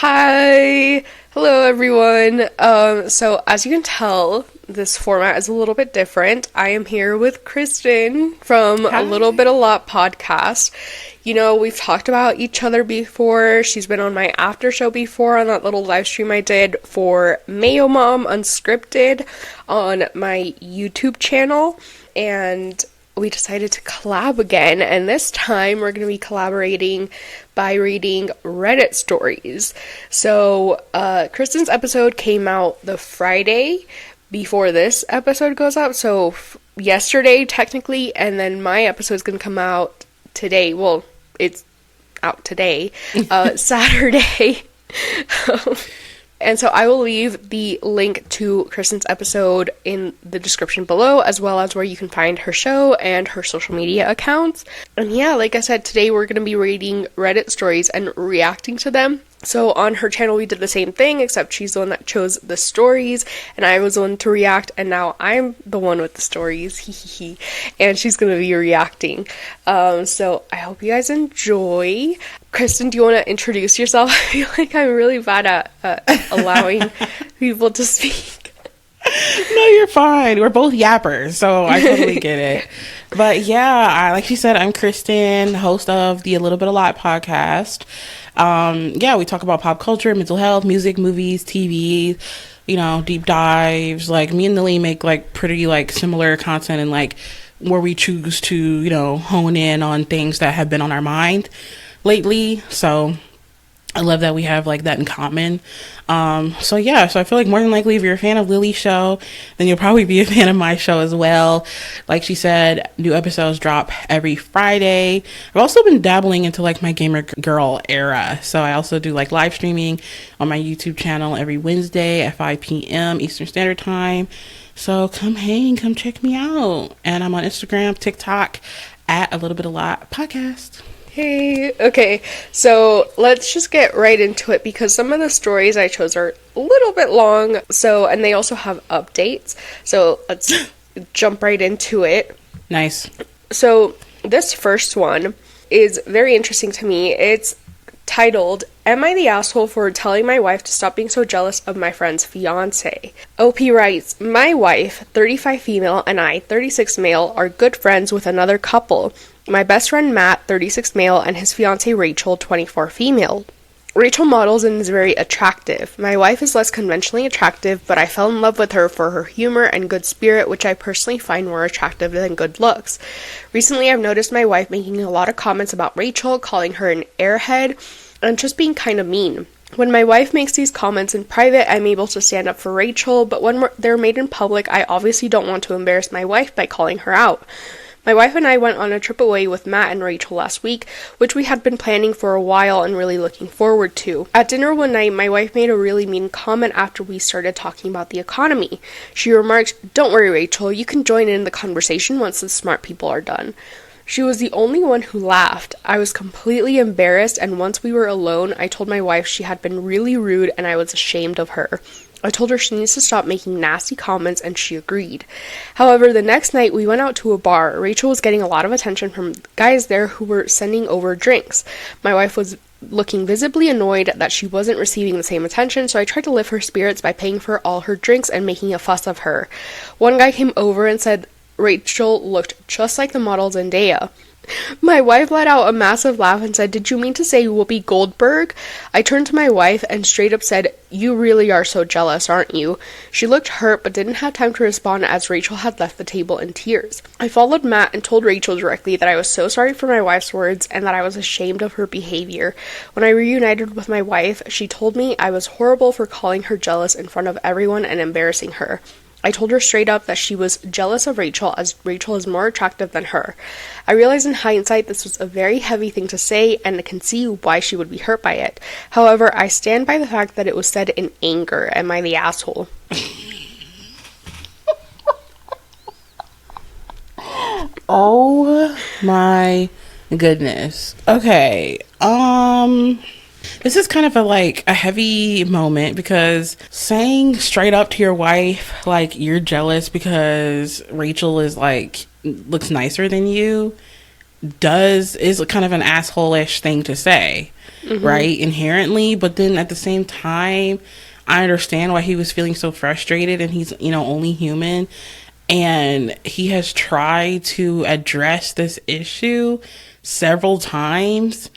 Hi, hello everyone. So as you can tell, this format is a little bit different. I am here with Kristen from Hi. A Little Bit A Lot podcast. You know, we've talked about each other before. She's been on my after show before on that little live stream I did for Mayo Mom Unscripted on my YouTube channel. And we decided to collab again, and this time we're going to be collaborating by reading Reddit stories. So, Kristen's episode came out the Friday before this episode goes out, so yesterday technically, and then my episode is going to come out today. Well, it's out today, Saturday. And so I will leave the link to Kristen's episode in the description below, as well as where you can find her show and her social media accounts. And yeah, like I said, today we're going to be reading Reddit stories and reacting to them. So on her channel we did the same thing, except she's the one that chose the stories, and I was the one to react, and now I'm the one with the stories, and she's going to be reacting. So I hope you guys enjoy. Kristen, do you want to introduce yourself? I feel like I'm really bad at allowing people to speak. No, you're fine. We're both yappers, so I totally get it. But yeah, like she said, I'm Kristen, host of the A Little Bit A Lot podcast. Yeah, we talk about pop culture, mental health, music, movies, TV, you know, deep dives. Like, me and Lily make like pretty like similar content, and like where we choose to, you know, hone in on things that have been on our mind lately. So I love that we have like that in common. So yeah, so I feel like more than likely if you're a fan of Lily's show, then you'll probably be a fan of my show as well. Like she said, new episodes drop every Friday. I've also been dabbling into like my gamer girl era. So I also do like live streaming on my YouTube channel every Wednesday at 5 p.m. Eastern Standard Time. So come hang, come check me out. And I'm on Instagram, TikTok at A Little Bit A Lot podcast. Hey, okay, so let's just get right into it, because some of the stories I chose are a little bit long, so, and they also have updates, so let's jump right into it. Nice. So this first one is very interesting to me. It's titled, "Am I the asshole for telling my wife to stop being so jealous of my friend's fiance?" OP writes, "My wife, 35 female, and I, 36 male, are good friends with another couple. My best friend Matt, 36 male, and his fiance Rachel, 24 female. Rachel models and is very attractive. My wife is less conventionally attractive, but I fell in love with her for her humor and good spirit, which I personally find more attractive than good looks. Recently, I've noticed my wife making a lot of comments about Rachel, calling her an airhead, and just being kind of mean. When my wife makes these comments in private, I'm able to stand up for Rachel, but when they're made in public, I obviously don't want to embarrass my wife by calling her out. My wife and I went on a trip away with Matt and Rachel last week, which we had been planning for a while and really looking forward to. At dinner one night, my wife made a really mean comment after we started talking about the economy. She remarked, "Don't worry, Rachel, you can join in the conversation once the smart people are done." She was the only one who laughed. I was completely embarrassed, and once we were alone, I told my wife she had been really rude and I was ashamed of her. I told her she needs to stop making nasty comments, and she agreed. However, the next night we went out to a bar. Rachel was getting a lot of attention from guys there who were sending over drinks. My wife was looking visibly annoyed that she wasn't receiving the same attention, so I tried to lift her spirits by paying for all her drinks and making a fuss of her. One guy came over and said Rachel looked just like the model Zendaya. My wife let out a massive laugh and said, "Did you mean to say Whoopi Goldberg?" I turned to my wife and straight up said, "You really are so jealous, aren't you?" She looked hurt but didn't have time to respond as Rachel had left the table in tears. I followed Matt and told Rachel directly that I was so sorry for my wife's words and that I was ashamed of her behavior. When I reunited with my wife, she told me I was horrible for calling her jealous in front of everyone and embarrassing her. I told her straight up that she was jealous of Rachel as Rachel is more attractive than her. I realize in hindsight this was a very heavy thing to say, and I can see why she would be hurt by it. However, I stand by the fact that it was said in anger. Am I the asshole? Oh my goodness. Okay. This is kind of a heavy moment, because saying straight up to your wife like you're jealous because Rachel is like looks nicer than you is kind of an asshole-ish thing to say. right, inherently. But then at the same time, I understand why he was feeling so frustrated, and he's, only human. And he has tried to address this issue several times.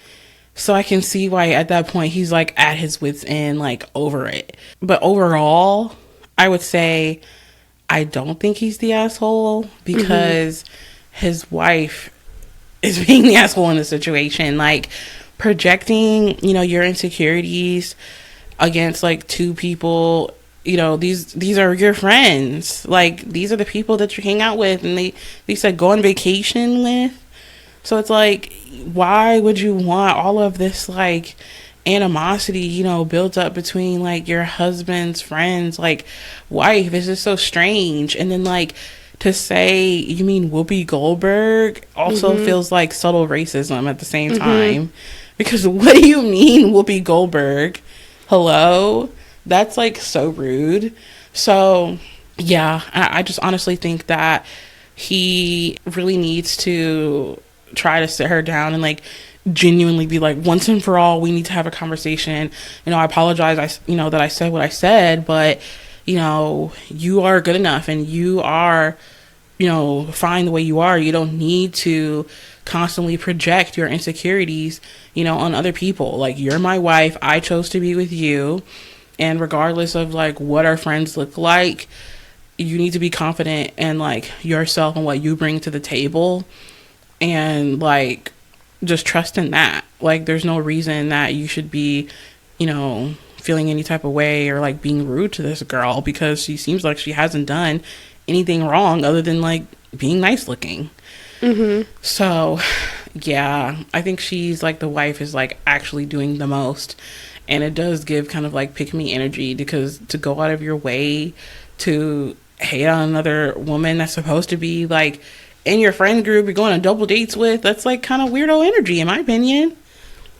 So I can see why at that point he's like at his wit's end, like over it. But overall, I would say I don't think he's the asshole, because his wife is being the asshole in the situation. Like, projecting, your insecurities against like two people. These are your friends. Like, these are the people that you hang out with, and they said go on vacation with. So it's like, why would you want all of this like animosity, built up between like your husband's friends, like wife? Is just so strange. And then like, to say you mean Whoopi Goldberg also feels like subtle racism at the same time. Because what do you mean Whoopi Goldberg? Hello? That's like so rude. So yeah, I just honestly think that he really needs to try to sit her down and like genuinely be like, once and for all, we need to have a conversation. I apologize, that I said what I said, but you are good enough, and you are fine the way you are. You don't need to constantly project your insecurities on other people. Like, you're my wife, I chose to be with you, and regardless of like what our friends look like, you need to be confident in like yourself and what you bring to the table, and like just trust in that. Like, there's no reason that you should be feeling any type of way or like being rude to this girl, because she seems like she hasn't done anything wrong other than like being nice looking. So yeah, I think she's like, the wife is like actually doing the most, and it does give kind of like pick me energy, because to go out of your way to hate on another woman that's supposed to be like in your friend group you're going on double dates with, that's like kind of weirdo energy, in my opinion.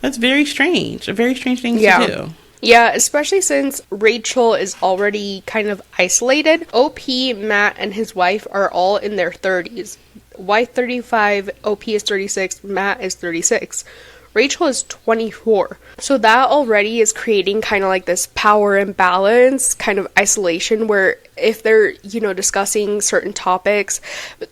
That's very strange. A very strange thing to do. Yeah, especially since Rachel is already kind of isolated. OP, Matt, and his wife are all in their 30s. Wife 35, OP is 36, Matt is 36. Rachel is 24. So that already is creating kind of like this power imbalance, kind of isolation, where if they're, discussing certain topics,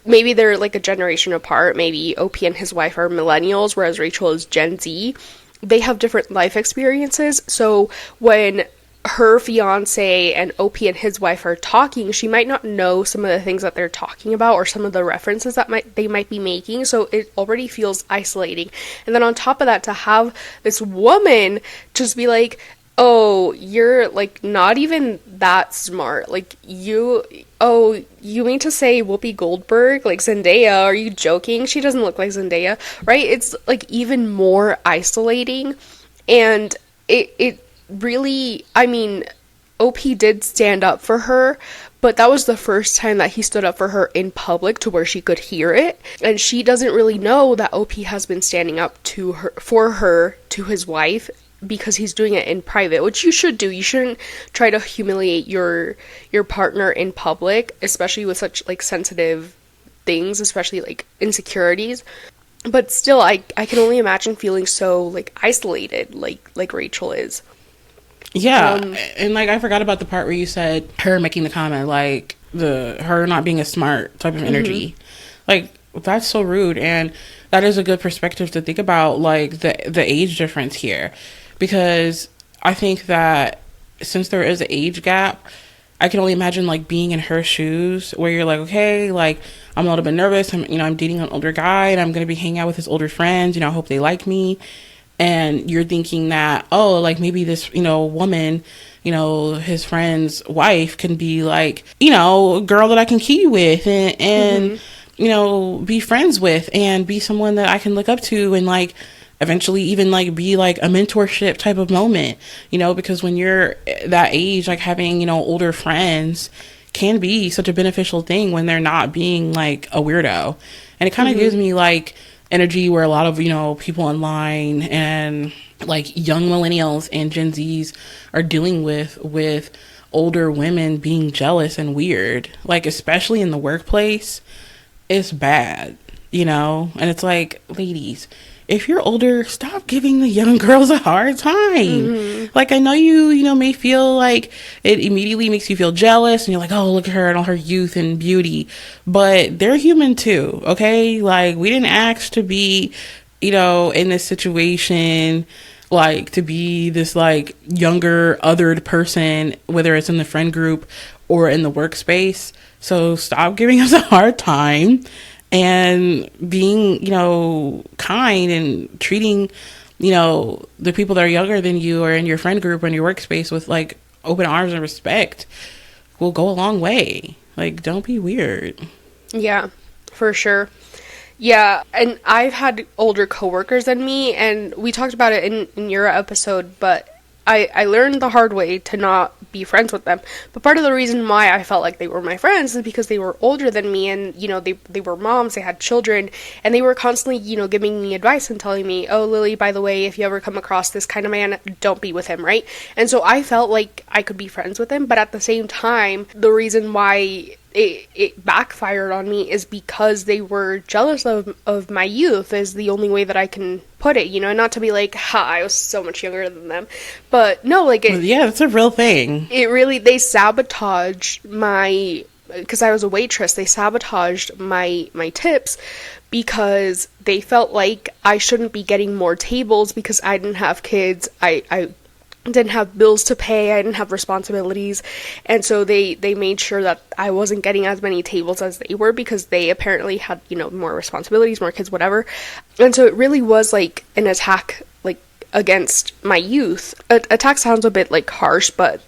maybe they're like a generation apart. Maybe OP and his wife are millennials, whereas Rachel is Gen Z. They have different life experiences. So when her fiance and OP and his wife are talking, she might not know some of the things that they're talking about, or some of the references that they might be making. So it already feels isolating. And then on top of that, to have this woman just be like, oh, you're like not even that smart. Like, you mean to say Whoopi Goldberg, like Zendaya? Are you joking? She doesn't look like Zendaya, right? It's like even more isolating. And it really, I mean, OP did stand up for her, but that was the first time that he stood up for her in public to where she could hear it. And she doesn't really know that OP has been standing up for her to his wife, because he's doing it in private, which you should do. You shouldn't try to humiliate your partner in public, especially with such like sensitive things, especially like insecurities. But still, I can only imagine feeling so like isolated, like Rachel is. Yeah, and like I forgot about the part where you said her making the comment, like her not being a smart type of energy. Like, that's so rude, and that is a good perspective to think about, like the age difference here, because I think that since there is an age gap, I can only imagine like being in her shoes, where you're like, okay, like I'm a little bit nervous. I'm dating an older guy, and I'm gonna be hanging out with his older friends. I hope they like me. And you're thinking that, oh, like maybe this, woman, his friend's wife can be like, a girl that I can key with and be friends with, and be someone that I can look up to, and like eventually even like be like a mentorship type of moment, because when you're that age, like having, older friends can be such a beneficial thing when they're not being like a weirdo. And it kind of gives me like energy where a lot of people online and like young millennials and Gen Zs are dealing with older women being jealous and weird, like especially in the workplace. It's bad, and it's like, ladies, if you're older, stop giving the young girls a hard time. Like, I know you know, may feel like it immediately makes you feel jealous and you're like, oh, look at her and all her youth and beauty, but they're human too. Okay. Like, we didn't ask to be, you know, in this situation, like to be this like younger othered person, whether it's in the friend group or in the workspace. So stop giving us a hard time and being, you know, kind and treating, you know, the people that are younger than you or in your friend group or in your workspace with like open arms and respect will go a long way. Like, don't be weird. Yeah, for sure. Yeah, and I've had older coworkers than me, and we talked about it in your episode, but I learned the hard way to not be friends with them. But part of the reason why I felt like they were my friends is because they were older than me, and, you know, they were moms, they had children, and they were constantly, you know, giving me advice and telling me, oh, Lily, by the way, if you ever come across this kind of man, don't be with him, right? And so I felt like I could be friends with him, but at the same time, the reason why it backfired on me is because they were jealous of my youth, is the only way that I can put it, you know, not to be like, ha, I was so much younger than them, but no, like, yeah, that's a real thing. It really, they sabotaged my, because I was a waitress, they sabotaged my tips because they felt like I shouldn't be getting more tables because I didn't have kids, I didn't have bills to pay, I didn't have responsibilities, and so they made sure that I wasn't getting as many tables as they were because they apparently had, you know, more responsibilities, more kids, whatever. And so it really was like an attack, like, against my youth. Attack sounds a bit like harsh, but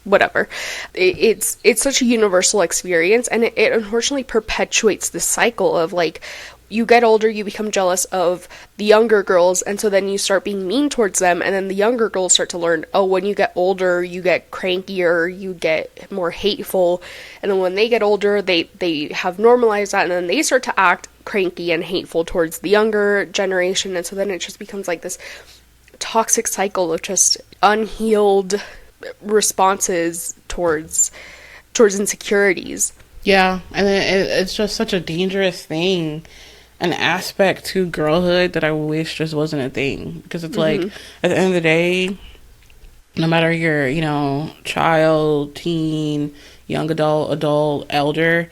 whatever. It's such a universal experience, and it unfortunately perpetuates this cycle of, like, you get older, you become jealous of the younger girls, and so then you start being mean towards them, and then the younger girls start to learn, oh, when you get older, you get crankier, you get more hateful, and then when they get older, they have normalized that, and then they start to act cranky and hateful towards the younger generation, and so then it just becomes like this toxic cycle of just unhealed responses towards insecurities. Yeah, and it's just such a dangerous thing, an aspect to girlhood that I wish just wasn't a thing, because it's like, at the end of the day, no matter your, you know, child, teen, young adult, elder,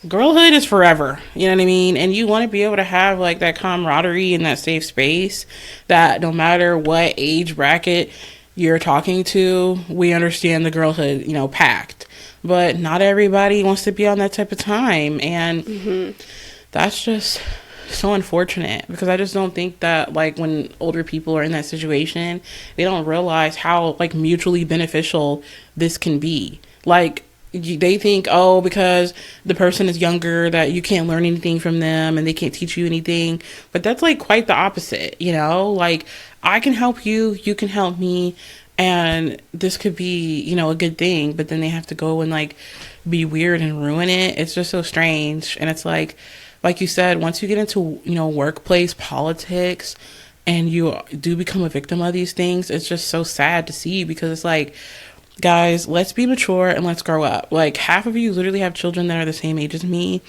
girlhood is forever, you know what I mean? And you want to be able to have like that camaraderie and that safe space that no matter what age bracket you're talking to, we understand the girlhood, you know, pact. But not everybody wants to be on that type of time, and that's just so unfortunate, because I just don't think that, like, when older people are in that situation, they don't realize how, like, mutually beneficial this can be. Like, they think, oh, because the person is younger, that you can't learn anything from them and they can't teach you anything. But that's, like, quite the opposite, you know? Like, I can help you, you can help me, and this could be, you know, a good thing. But then they have to go and, like, be weird and ruin it. It's just so strange. And it's like you said, once you get into, you know, workplace politics and you do become a victim of these things, it's just so sad to see, because it's like, guys, let's be mature and let's grow up. Like, half of you literally have children that are the same age as me,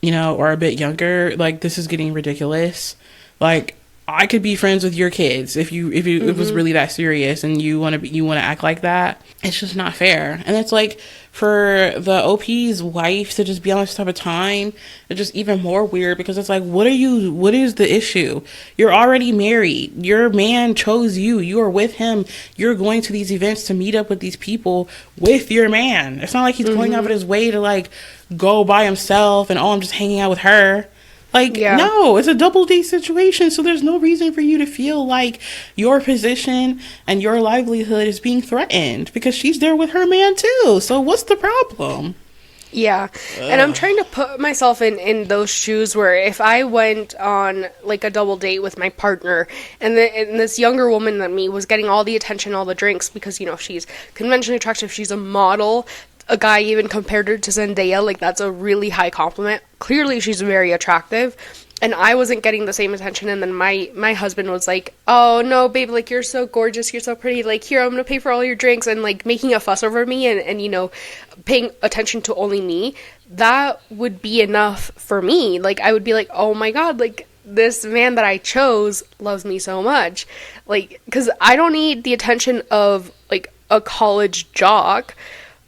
you know, or a bit younger. Like, this is getting ridiculous. Like, I could be friends with your kids if it was really that serious and you want to act like that. It's just not fair. And it's like, for the OP's wife to just be on this type of time, it's just even more weird, because it's like, what is the issue? You're already married. Your man chose you. You are with him. You're going to these events to meet up with these people with your man. It's not like he's going out of his way to, like, go by himself and, oh, I'm just hanging out with her. Like, no, it's a double date situation, so there's no reason for you to feel like your position and your livelihood is being threatened, because she's there with her man too. So what's the problem? Yeah. And I'm trying to put myself in those shoes where if I went on, like, a double date with my partner, and this younger woman than me was getting all the attention, all the drinks, because, you know, she's conventionally attractive, she's a model. A guy even compared her to Zendaya, like, that's a really high compliment. Clearly she's very attractive, and I wasn't getting the same attention. And then my husband was like, oh no, babe, like, you're so gorgeous, you're so pretty, like, here, I'm gonna pay for all your drinks, and, like, making a fuss over me, and you know, paying attention to only me. That would be enough for me. Like, I would be like, oh my god, like, this man that I chose loves me so much. Like, because I don't need the attention of, like, a college jock.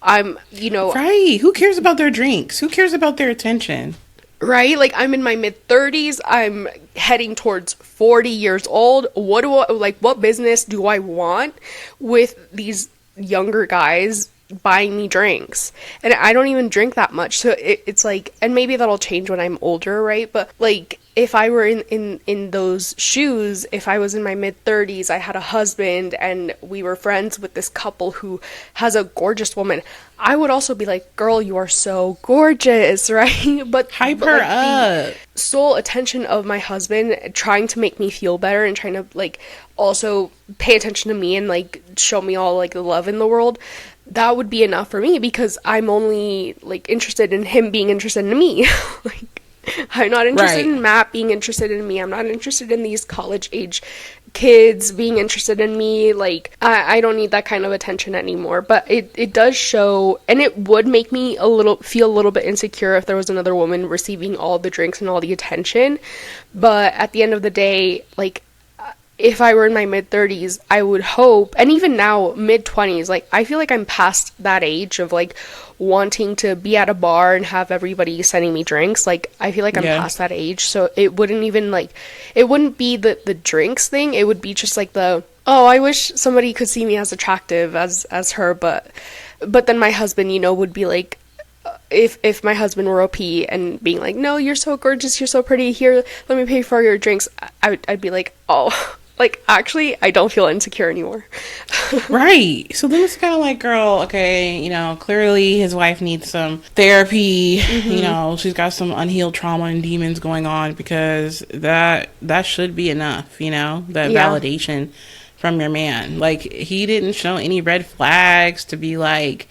I'm, Right. Who cares about their drinks? Who cares about their attention? Right? Like, I'm in my mid-30s. I'm heading towards 40 years old. What business do I want with these younger guys buying me drinks? And I don't even drink that much. So it's like, and maybe that'll change when I'm older, right? But, like, if I were in those shoes, if I was in my mid-30s, I had a husband, and we were friends with this couple who has a gorgeous woman, I would also be like, girl, you are so gorgeous, right? But Hype her up. The sole attention of my husband trying to make me feel better and trying to, like, also pay attention to me and, like, show me all, like, the love in the world, that would be enough for me, because I'm only, like, interested in him being interested in me. Like, I'm not interested in Matt being interested in me. I'm not interested in these college age kids being interested in me. Like, I don't need that kind of attention anymore. But it does show, and it would make me feel a little bit insecure if there was another woman receiving all the drinks and all the attention. But at the end of the day, like, if I were in my mid-30s, I would hope, and even now, mid-20s, like, I feel like I'm past that age of, like, wanting to be at a bar and have everybody sending me drinks. Like, I feel like I'm past that age, so it wouldn't even, like, it wouldn't be the drinks thing, it would be just, like, I wish somebody could see me as attractive as her, but then my husband, would be, like, if my husband were OP and being like, no, you're so gorgeous, you're so pretty, here, let me pay for your drinks, I'd be like, oh, like, actually, I don't feel insecure anymore. Right. So then it's kind of like, girl, okay, clearly his wife needs some therapy. Mm-hmm. She's got some unhealed trauma and demons going on, because that should be enough, that validation from your man. Like, he didn't show any red flags to be like,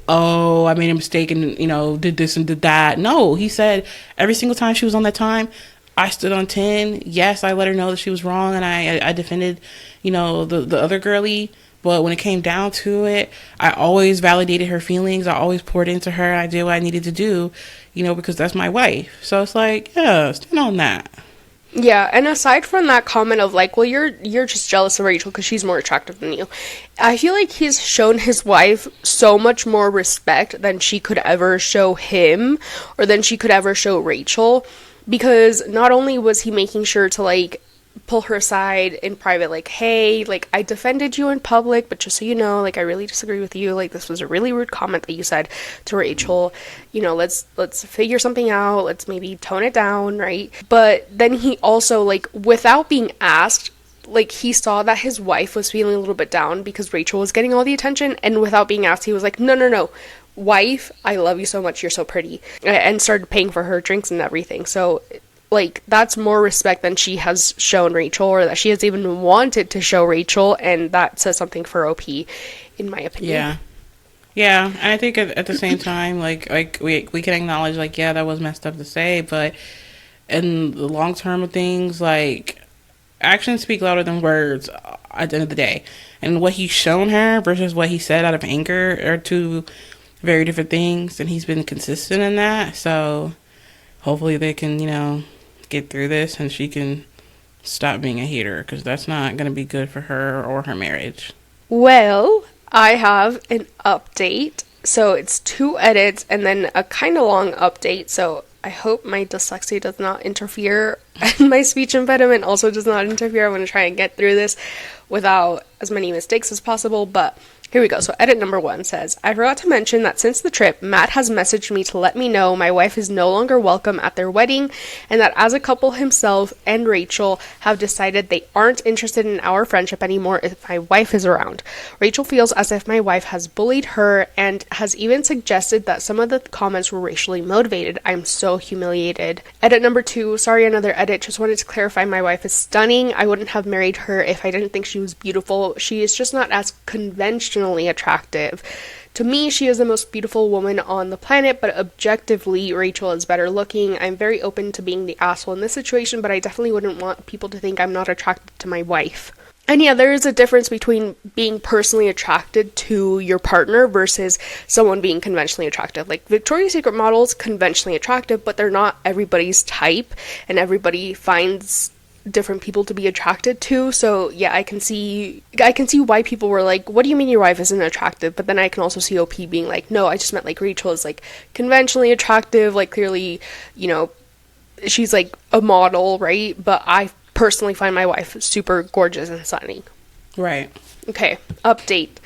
oh, I made a mistake and, did this and did that. No, he said every single time she was on that time, I stood on 10. Yes, I let her know that she was wrong, and I defended, the other girlie. But when it came down to it, I always validated her feelings. I always poured into her. I did what I needed to do, because that's my wife. So it's like, yeah, stand on that. Yeah, and aside from that comment of, like, well, you're just jealous of Rachel because she's more attractive than you, I feel like he's shown his wife so much more respect than she could ever show him, or than she could ever show Rachel. Because not only was he making sure to, like, pull her aside in private, like, hey, like, I defended you in public, but just so you know, like, I really disagree with you, like, this was a really rude comment that you said to Rachel, let's figure something out, let's maybe tone it down, right? But then he also, like, without being asked, like, he saw that his wife was feeling a little bit down because Rachel was getting all the attention, and without being asked, he was like, no, wife, I love you so much, you're so pretty, and started paying for her drinks and everything. So, like, that's more respect than she has shown Rachel, or that she has even wanted to show Rachel, and that says something for OP, in my opinion. Yeah, and I think at the same time, like we can acknowledge, like, yeah, that was messed up to say, but in the long term of things, like, actions speak louder than words at the end of the day. And what he's shown her versus what he said out of anger are two very different things, and he's been consistent in that. So hopefully they can, get through this, and she can stop being a hater, because that's not going to be good for her or her marriage. Well, I have an update. So it's 2 edits and then a kind of long update. So I hope my dyslexia does not interfere, and my speech impediment also does not interfere. I'm going to try and get through this without as many mistakes as possible, but here we go. So edit number 1 says, I forgot to mention that since the trip, Matt has messaged me to let me know my wife is no longer welcome at their wedding, and that as a couple, himself and Rachel have decided they aren't interested in our friendship anymore if my wife is around. Rachel feels as if my wife has bullied her and has even suggested that some of the comments were racially motivated. I'm so humiliated. Edit number 2, sorry, another edit, just wanted to clarify my wife is stunning. I wouldn't have married her if I didn't think she was beautiful. She is just not as conventional attractive. To me, she is the most beautiful woman on the planet, but objectively, Rachel is better looking. I'm very open to being the asshole in this situation, but I definitely wouldn't want people to think I'm not attracted to my wife. And yeah, there is a difference between being personally attracted to your partner versus someone being conventionally attractive. Like Victoria's Secret models, conventionally attractive, but they're not everybody's type, and everybody finds different people to be attracted to. So yeah, I can see why people were like, what do you mean your wife isn't attractive? But then I can also see OP being like, no, I just meant like Rachel is like conventionally attractive, like clearly, you know, she's like a model, right? But I personally find my wife super gorgeous and stunning. Right. Okay, update.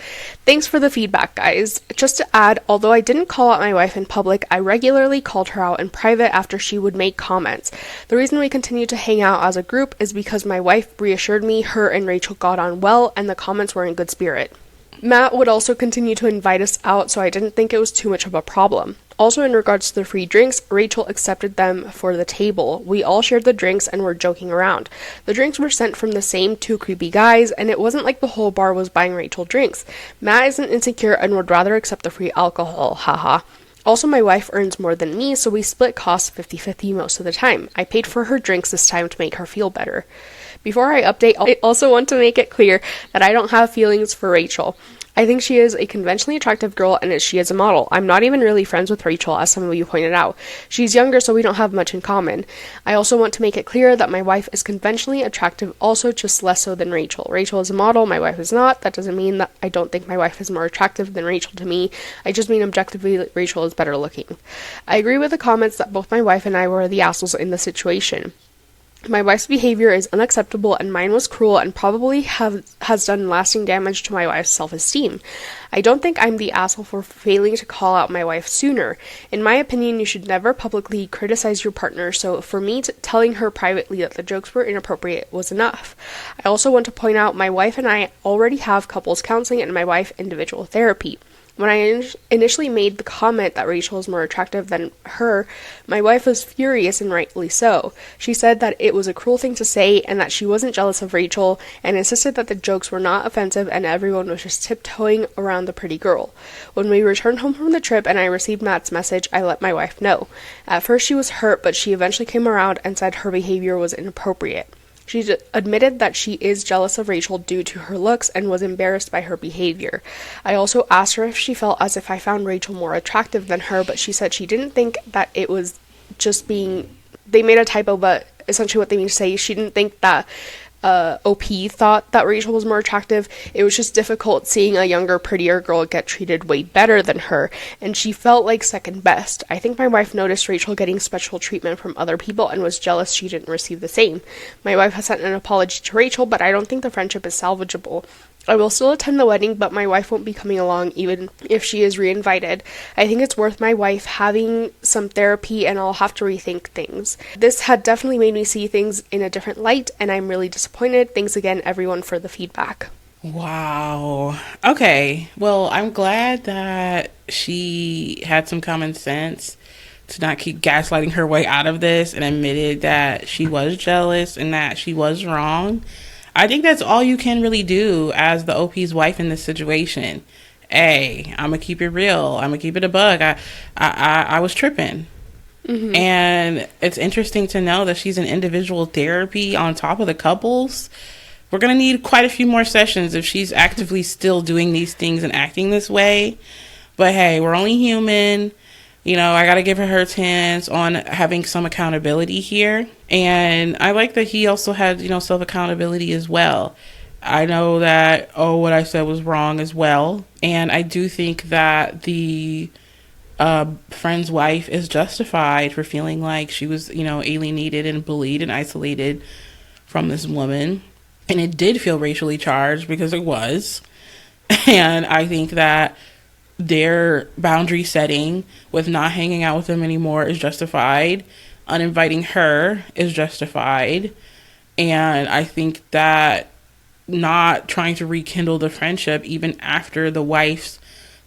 Thanks for the feedback, guys. Just to add, although I didn't call out my wife in public, I regularly called her out in private after she would make comments. The reason we continue to hang out as a group is because my wife reassured me her and Rachel got on well and the comments were in good spirit. Matt would also continue to invite us out, so I didn't think it was too much of a problem. Also, in regards to the free drinks, Rachel accepted them for the table. We all shared the drinks and were joking around. The drinks were sent from the same two creepy guys, and it wasn't like the whole bar was buying Rachel drinks. Matt isn't insecure and would rather accept the free alcohol, haha. Also, my wife earns more than me, so we split costs 50-50 most of the time. I paid for her drinks this time to make her feel better. Before I update, I also want to make it clear that I don't have feelings for Rachel. I think she is a conventionally attractive girl and she is a model. I'm not even really friends with Rachel, as some of you pointed out. She's younger, so we don't have much in common. I also want to make it clear that my wife is conventionally attractive, also just less so than Rachel. Rachel is a model, my wife is not. That doesn't mean that I don't think my wife is more attractive than Rachel to me. I just mean objectively Rachel is better looking. I agree with the comments that both my wife and I were the assholes in the situation. My wife's behavior is unacceptable and mine was cruel and probably has done lasting damage to my wife's self-esteem. I don't think I'm the asshole for failing to call out my wife sooner. In my opinion, you should never publicly criticize your partner, so for me, telling her privately that the jokes were inappropriate was enough. I also want to point out my wife and I already have couples counseling and my wife individual therapy. When I initially made the comment that Rachel is more attractive than her, my wife was furious, and rightly so. She said that it was a cruel thing to say and that she wasn't jealous of Rachel, and insisted that the jokes were not offensive and everyone was just tiptoeing around the pretty girl. When we returned home from the trip and I received Matt's message, I let my wife know. At first she was hurt, but she eventually came around and said her behavior was inappropriate. She admitted that she is jealous of Rachel due to her looks and was embarrassed by her behavior. I also asked her if she felt as if I found Rachel more attractive than her, but she said she didn't think that it was just being... They made a typo, but essentially what they mean to say, she didn't think that OP thought that Rachel was more attractive. It was just difficult seeing a younger, prettier girl get treated way better than her, and she felt like second best. I think my wife noticed Rachel getting special treatment from other people and was jealous she didn't receive the same. My wife has sent an apology to Rachel, but I don't think the friendship is salvageable. I will still attend the wedding, but my wife won't be coming along even if she is reinvited. I think it's worth my wife having some therapy and I'll have to rethink things. This had definitely made me see things in a different light and I'm really disappointed. Thanks again, everyone, for the feedback. Wow. Okay. Well, I'm glad that she had some common sense to not keep gaslighting her way out of this and admitted that she was jealous and that she was wrong. I think that's all you can really do as the OP's wife in this situation. I'm gonna keep it real. I'm gonna keep it a bug. I was tripping. Mm-hmm. And it's interesting to know that she's in individual therapy on top of the couples. We're gonna need quite a few more sessions if she's actively still doing these things and acting this way. But hey, we're only human. You know, I got to give her her chance on having some accountability here. And I like that he also had, self-accountability as well. I know that, what I said was wrong as well. And I do think that the friend's wife is justified for feeling like she was, alienated and bullied and isolated from this woman. And it did feel racially charged because it was. And I think that their boundary setting with not hanging out with them anymore is justified. Uninviting her is justified. And I think that not trying to rekindle the friendship even after the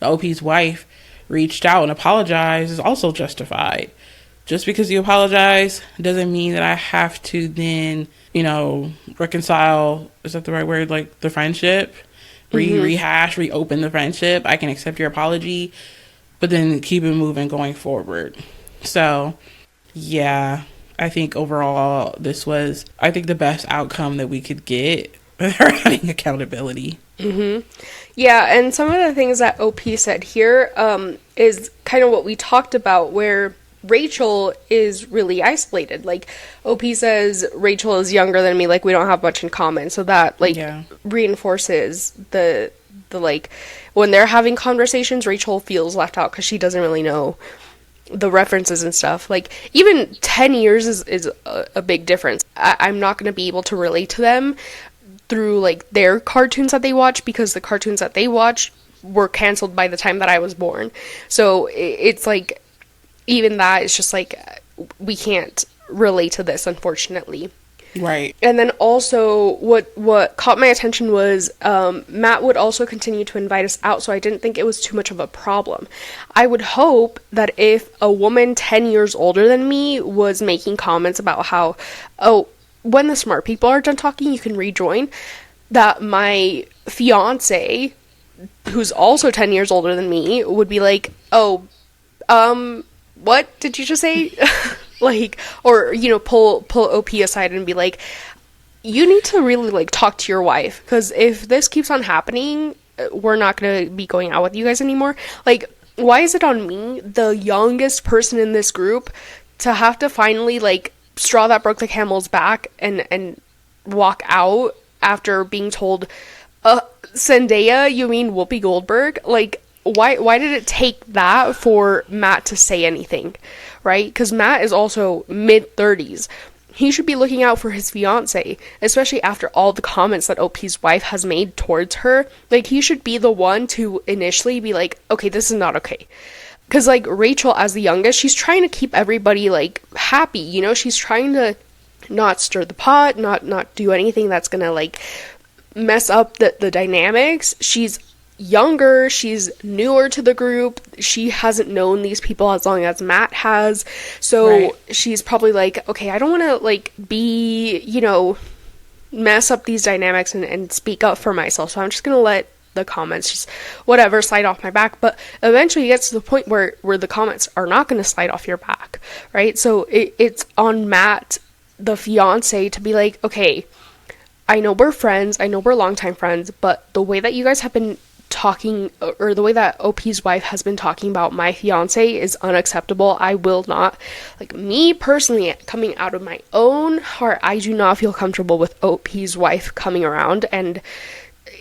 OP's wife reached out and apologized is also justified. Just because you apologize doesn't mean that I have to then, reconcile, is that the right word, like the friendship? Rehash, reopen the friendship. I can accept your apology, but then keep it moving going forward. So, yeah, I think overall this was, the best outcome that we could get They're having accountability. Yeah, and some of the things that OP said here is kind of what we talked about, where Rachel is really isolated. Like, OP says Rachel is younger than me, like, we don't have much in common, so that, like, reinforces the like, when they're having conversations, Rachel feels left out because she doesn't really know the references and stuff. Like, even 10 years is a big difference. I'm not going to be able to relate to them through, like, their cartoons that they watch, because the cartoons that they watch were canceled by the time that I was born. So it's like, even that is just like, we can't relate to this, unfortunately. Right. And then also, what caught my attention was Matt would also continue to invite us out, so I didn't think it was too much of a problem. I would hope that if a woman 10 years older than me was making comments about how, oh, when the smart people are done talking, you can rejoin, that my fiance, who's also 10 years older than me, would be like, oh, what did you just say? Like, or, you know, pull OP aside and be like, you need to really, like, talk to your wife, because if this keeps on happening, we're not going to be going out with you guys anymore. Like, why is it on me, the youngest person in this group, to have to finally, like, straw that broke the camel's back and walk out after being told, Zendaya, you mean Whoopi Goldberg? Like, why did it take that for Matt to say anything, right? Because Matt is also mid-30s. He should be looking out for his fiance, especially after all the comments that OP's wife has made towards her. Like, he should be the one to initially be like, okay, this is not okay. Because, like, Rachel, as the youngest, she's trying to keep everybody, like, happy, you know? She's trying to not stir the pot, not do anything that's gonna, like, mess up the dynamics. She's younger, she's newer to the group, she hasn't known these people as long as Matt has, so she's probably like, okay, I don't want to, like, be, you know, mess up these dynamics and speak up for myself, so I'm just gonna let the comments just whatever slide off my back. But eventually it gets to the point where the comments are not going to slide off your back, right? So it's on Matt, the fiance, to be like, okay, I know we're friends, I know we're longtime friends, but the way that you guys have been talking, or the way that OP's wife has been talking about my fiance, is unacceptable. I will not, like, me personally, coming out of my own heart, I do not feel comfortable with OP's wife coming around and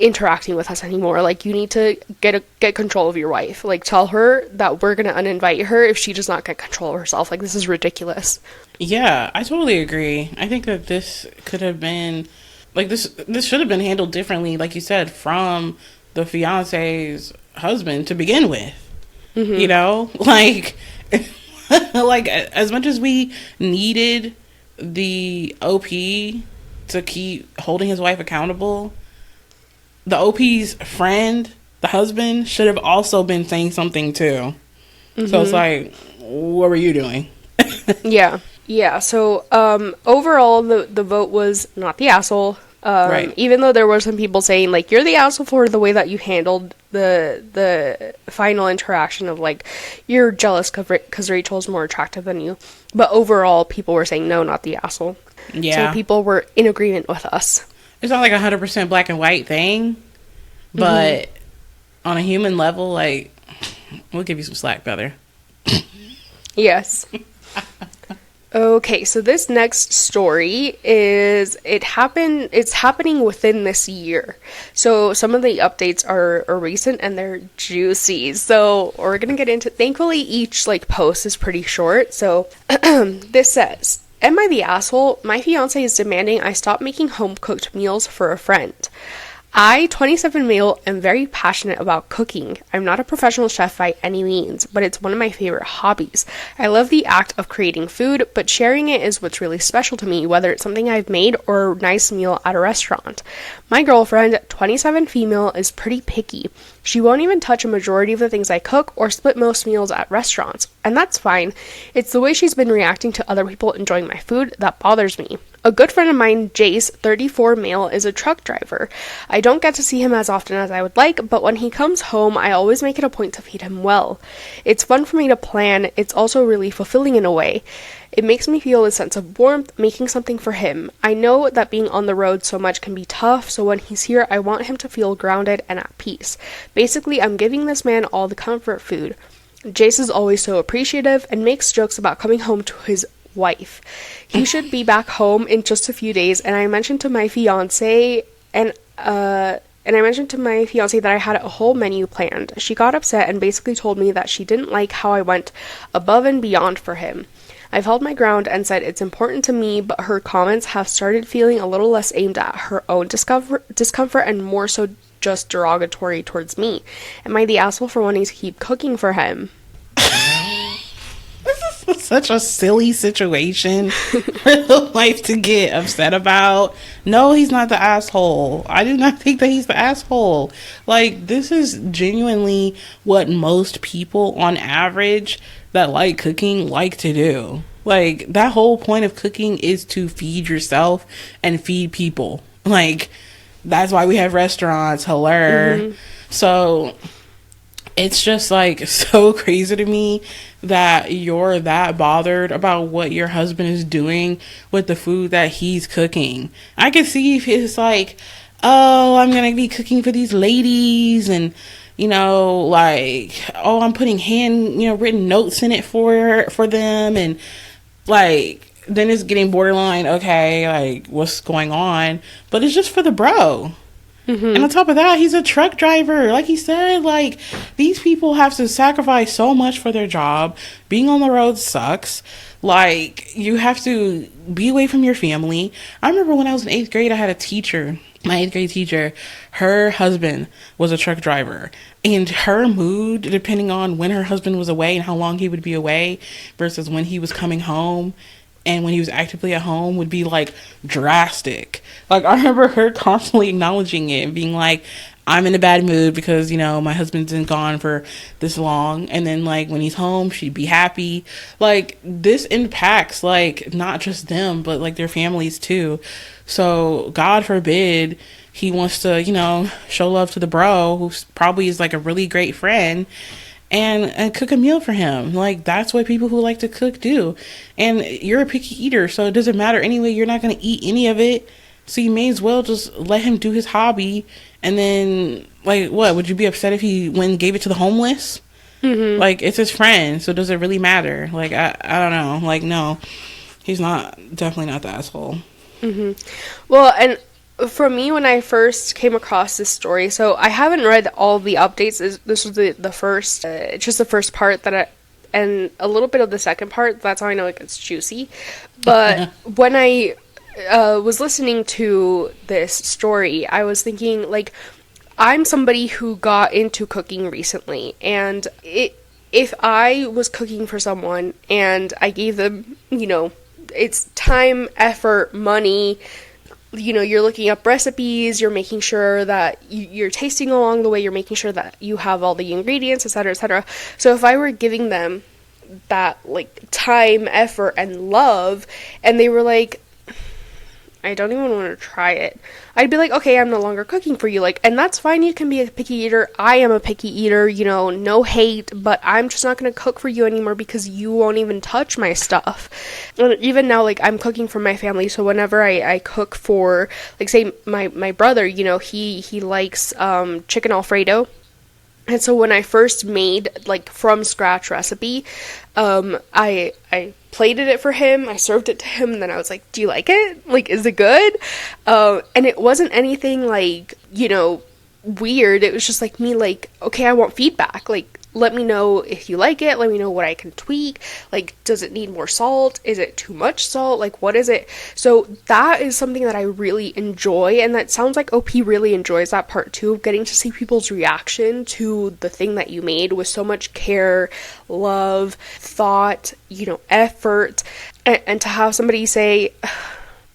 interacting with us anymore. Like, you need to get control of your wife. Like, tell her that we're gonna uninvite her if she does not get control of herself. Like, this is ridiculous. Yeah, I totally agree. I think that this could have been, like, this should have been handled differently, like you said, from the fiance's husband to begin with. You know, like, like, as much as we needed the OP to keep holding his wife accountable, the OP's friend, the husband, should have also been saying something too. So it's like, what were you doing? Yeah, so overall the vote was not the asshole. Even though there were some people saying, like, you're the asshole for the way that you handled the final interaction of, like, you're jealous because Rachel's more attractive than you. But overall, people were saying, no, not the asshole. Yeah. So people were in agreement with us. It's not like 100% black and white thing, but on a human level, like, we'll give you some slack, brother. Yes. Okay, so this next story it's happening within this year. So some of the updates are recent and they're juicy. So we're going to get into, thankfully each, like, post is pretty short. So this says, am I the asshole? My fiance is demanding I stop making home-cooked meals for a friend. I, 27 male, am very passionate about cooking. I'm not a professional chef by any means, but it's one of my favorite hobbies. I love the act of creating food, but sharing it is what's really special to me, whether it's something I've made or a nice meal at a restaurant. My girlfriend, 27 female, is pretty picky. She won't even touch a majority of the things I cook or split most meals at restaurants, and that's fine. It's the way she's been reacting to other people enjoying my food that bothers me. A good friend of mine, Jace, 34 male, is a truck driver. I don't get to see him as often as I would like, but when he comes home, I always make it a point to feed him well. It's fun for me to plan. It's also really fulfilling in a way. It makes me feel a sense of warmth, making something for him. I know that being on the road so much can be tough, so when he's here, I want him to feel grounded and at peace. Basically, I'm giving this man all the comfort food. Jace is always so appreciative and makes jokes about coming home to his wife. He should be back home in just a few days, and I mentioned to my fiance that I had a whole menu planned. She got upset and basically told me that she didn't like how I went above and beyond for him. I've held my ground and said it's important to me, but her comments have started feeling a little less aimed at her own discomfort and more so just derogatory towards me. Am I the asshole for wanting to keep cooking for him? This is such a silly situation for the wife to get upset about. No, he's not the asshole. I do not think that he's the asshole. Like, this is genuinely what most people on average that like cooking like to do. Like, that whole point of cooking is to feed yourself and feed people. Like, that's why we have restaurants. Hello. So it's just like so crazy to me that you're that bothered about what your husband is doing with the food that he's cooking. I can see if it's like, oh, I'm gonna be cooking for these ladies, and you know, like, oh, I'm putting written notes in it for them, and like, then it's getting borderline, okay, like, what's going on? But it's just for the bro. And on top of that, he's a truck driver. Like he said, like, these people have to sacrifice so much for their job. Being on the road sucks. Like, you have to be away from your family. I remember when I was in 8th grade, I had a teacher, my 8th grade teacher. Her husband was a truck driver. And her mood, depending on when her husband was away and how long he would be away versus when he was coming home, and when he was actively at home, would be like drastic. Like, I remember her constantly acknowledging it and being like, I'm in a bad mood because, you know, my husband's been gone for this long. And then, like, when he's home, she'd be happy. Like, this impacts, like, not just them, but like their families too. So God forbid he wants to, you know, show love to the bro, who probably is like a really great friend, and cook a meal for him. Like, that's what people who like to cook do. And you're a picky eater, so it doesn't matter anyway. You're not going to eat any of it, so you may as well just let him do his hobby. And then, like, what would you be upset if he went and gave it to the homeless? Like, it's his friend, so does it really matter? Like, I don't know. Like, no, he's definitely not the asshole. Well, and for me, when I first came across this story, so I haven't read all the updates. This was the first, just the first part and a little bit of the second part. That's how I know it gets juicy. But when I was listening to this story, I was thinking, like, I'm somebody who got into cooking recently, and if I was cooking for someone and I gave them, you know, it's time, effort, money. You know, you're looking up recipes, you're making sure that you're tasting along the way, you're making sure that you have all the ingredients, etc., etc. So if I were giving them that, like, time, effort, and love, and they were like, I don't even want to try it, I'd be like, okay, I'm no longer cooking for you. Like, and that's fine, you can be a picky eater. I am a picky eater, you know, no hate, but I'm just not going to cook for you anymore because you won't even touch my stuff. And even now, like, I'm cooking for my family, so whenever I cook for, like, say, my brother, you know, he likes chicken Alfredo. And so when I first made, like, from scratch recipe, I plated it for him, I served it to him, and then I was like, do you like it? Like, is it good? And it wasn't anything, like, you know, weird. It was just, like, me, like, okay, I want feedback. Like, let me know if you like it. Let me know what I can tweak. Like, does it need more salt? Is it too much salt? Like, what is it? So that is something that I really enjoy. And that sounds like OP really enjoys that part too, getting to see people's reaction to the thing that you made with so much care, love, thought, you know, effort. And to have somebody say,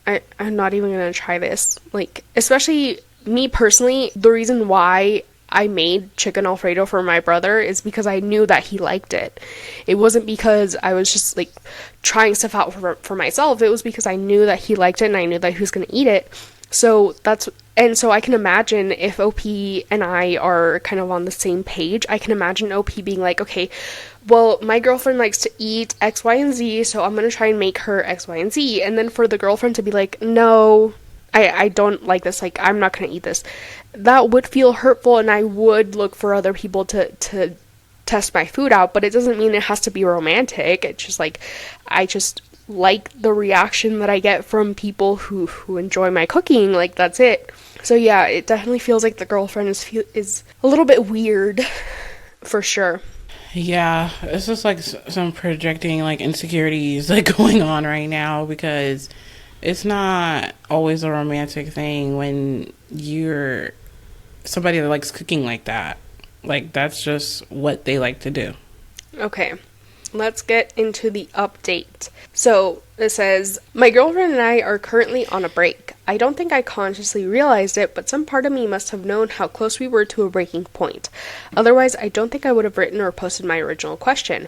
I'm not even going to try this. Like, especially me personally, the reason why I made chicken Alfredo for my brother is because I knew that he liked it. It wasn't because I was just like trying stuff out for myself. It was because I knew that he liked it and I knew that he was going to eat it. So so I can imagine if OP and I are kind of on the same page, I can imagine OP being like, okay, well, my girlfriend likes to eat X, Y, and Z, so I'm going to try and make her X, Y, and Z. And then for the girlfriend to be like, no, I don't like this, like, I'm not going to eat this. That would feel hurtful, and I would look for other people to test my food out, but it doesn't mean it has to be romantic. It's just like, I just like the reaction that I get from people who enjoy my cooking, like, that's it. So yeah, it definitely feels like the girlfriend is a little bit weird, for sure. Yeah, it's just like some projecting like insecurities like going on right now, because it's not always a romantic thing when you're somebody that likes cooking like that. Like, that's just what they like to do. Okay, let's get into the update. So it says, my girlfriend and I are currently on a break. I don't think I consciously realized it, but some part of me must have known how close we were to a breaking point. Otherwise, I don't think I would have written or posted my original question.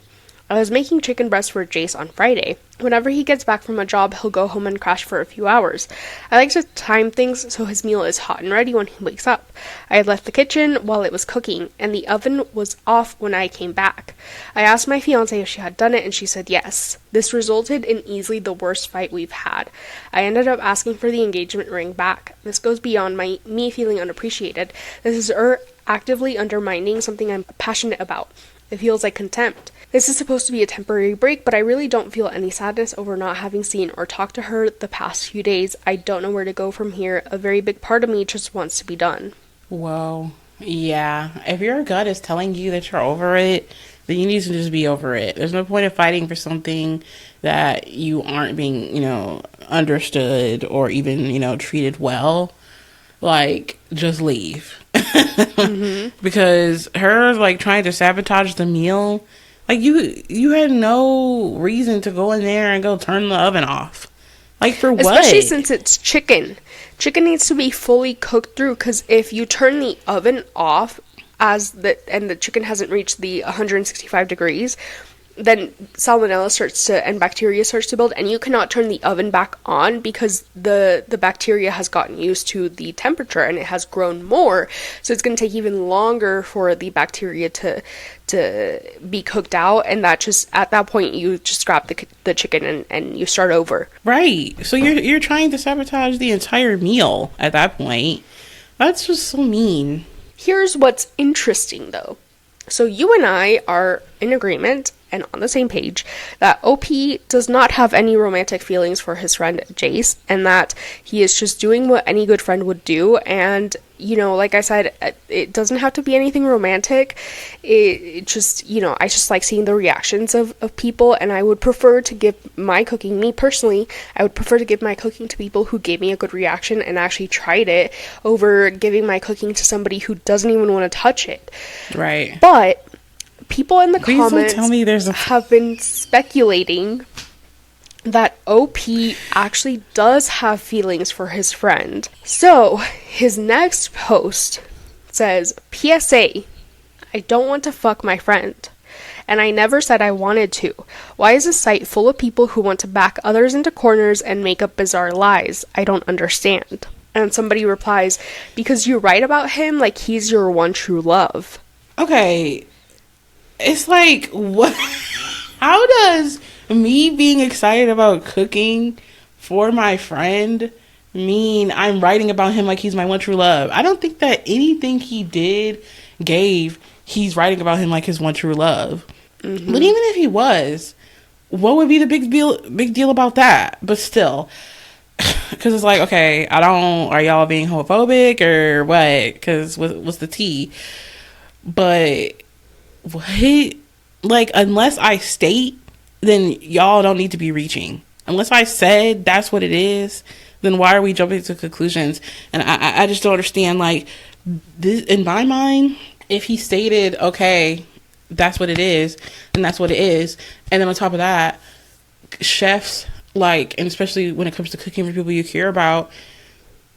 I was making chicken breast for Jace on Friday. Whenever he gets back from a job, he'll go home and crash for a few hours. I like to time things so his meal is hot and ready when he wakes up. I had left the kitchen while it was cooking, and the oven was off when I came back. I asked my fiance if she had done it, and she said yes. This resulted in easily the worst fight we've had. I ended up asking for the engagement ring back. This goes beyond me feeling unappreciated. This is her actively undermining something I'm passionate about. It feels like contempt. This is supposed to be a temporary break, but I really don't feel any sadness over not having seen or talked to her the past few days. I don't know where to go from here. A very big part of me just wants to be done. Whoa. Yeah. If your gut is telling you that you're over it, then you need to just be over it. There's no point of fighting for something that you aren't being, understood or even, treated well. Like, just leave. Because her, like, trying to sabotage the meal, like, you had no reason to go in there and go turn the oven off. Like, for what? Especially since it's chicken. Chicken needs to be fully cooked through, because if you turn the oven off and the chicken hasn't reached the 165 degrees, then salmonella and bacteria starts to build, and you cannot turn the oven back on because the bacteria has gotten used to the temperature and it has grown more. So it's going to take even longer for the bacteria to be cooked out, and that just, at that point, you just scrap the chicken and you start over. Right. So you're trying to sabotage the entire meal at that point. That's just so mean. Here's what's interesting, though. So you and I are in agreement and on the same page that OP does not have any romantic feelings for his friend Jace, and that he is just doing what any good friend would do. And, like I said, it doesn't have to be anything romantic. It just, I just like seeing the reactions of people, and I would prefer to give my cooking, me personally, I would prefer to give my cooking to people who gave me a good reaction and actually tried it, over giving my cooking to somebody who doesn't even want to touch it. Right. But people in the comments tell me have been speculating that OP actually does have feelings for his friend. So, his next post says, PSA, I don't want to fuck my friend. And I never said I wanted to. Why is a site full of people who want to back others into corners and make up bizarre lies? I don't understand. And somebody replies, because you write about him like he's your one true love. Okay. It's like, what? How does me being excited about cooking for my friend mean I'm writing about him like he's my one true love? I don't think that anything he did gave he's writing about him like his one true love. Mm-hmm. But even if he was, what would be the big deal about that? But still, because it's like, okay, are y'all being homophobic or what? Because what's the tea? But what? Like, unless I state, then y'all don't need to be reaching. Unless I said that's what it is, then why are we jumping to conclusions? And I just don't understand. Like, this, in my mind, if he stated, okay, that's what it is, then that's what it is. And then on top of that, chefs, like, and especially when it comes to cooking for people you care about,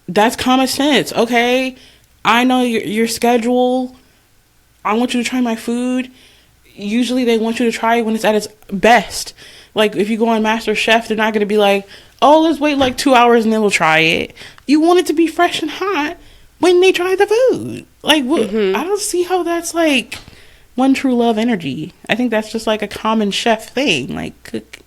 that's common sense. Okay, I know your schedule. I want you to try my food. Usually they want you to try it when it's at its best. Like, if you go on Master Chef, they're not going to be like, oh, let's wait like 2 hours and then we'll try it. You want it to be fresh and hot when they try the food. Like, I don't see how that's like one true love energy. I think that's just like a common chef thing. Like, cook.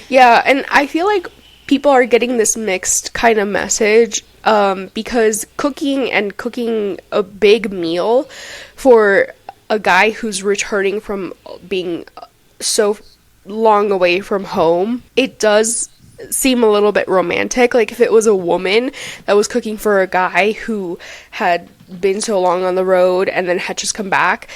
Yeah, and I feel like people are getting this mixed kind of message, because cooking a big meal for a guy who's returning from being so long away from home, it does seem a little bit romantic. Like, if it was a woman that was cooking for a guy who had been so long on the road and then had just come back,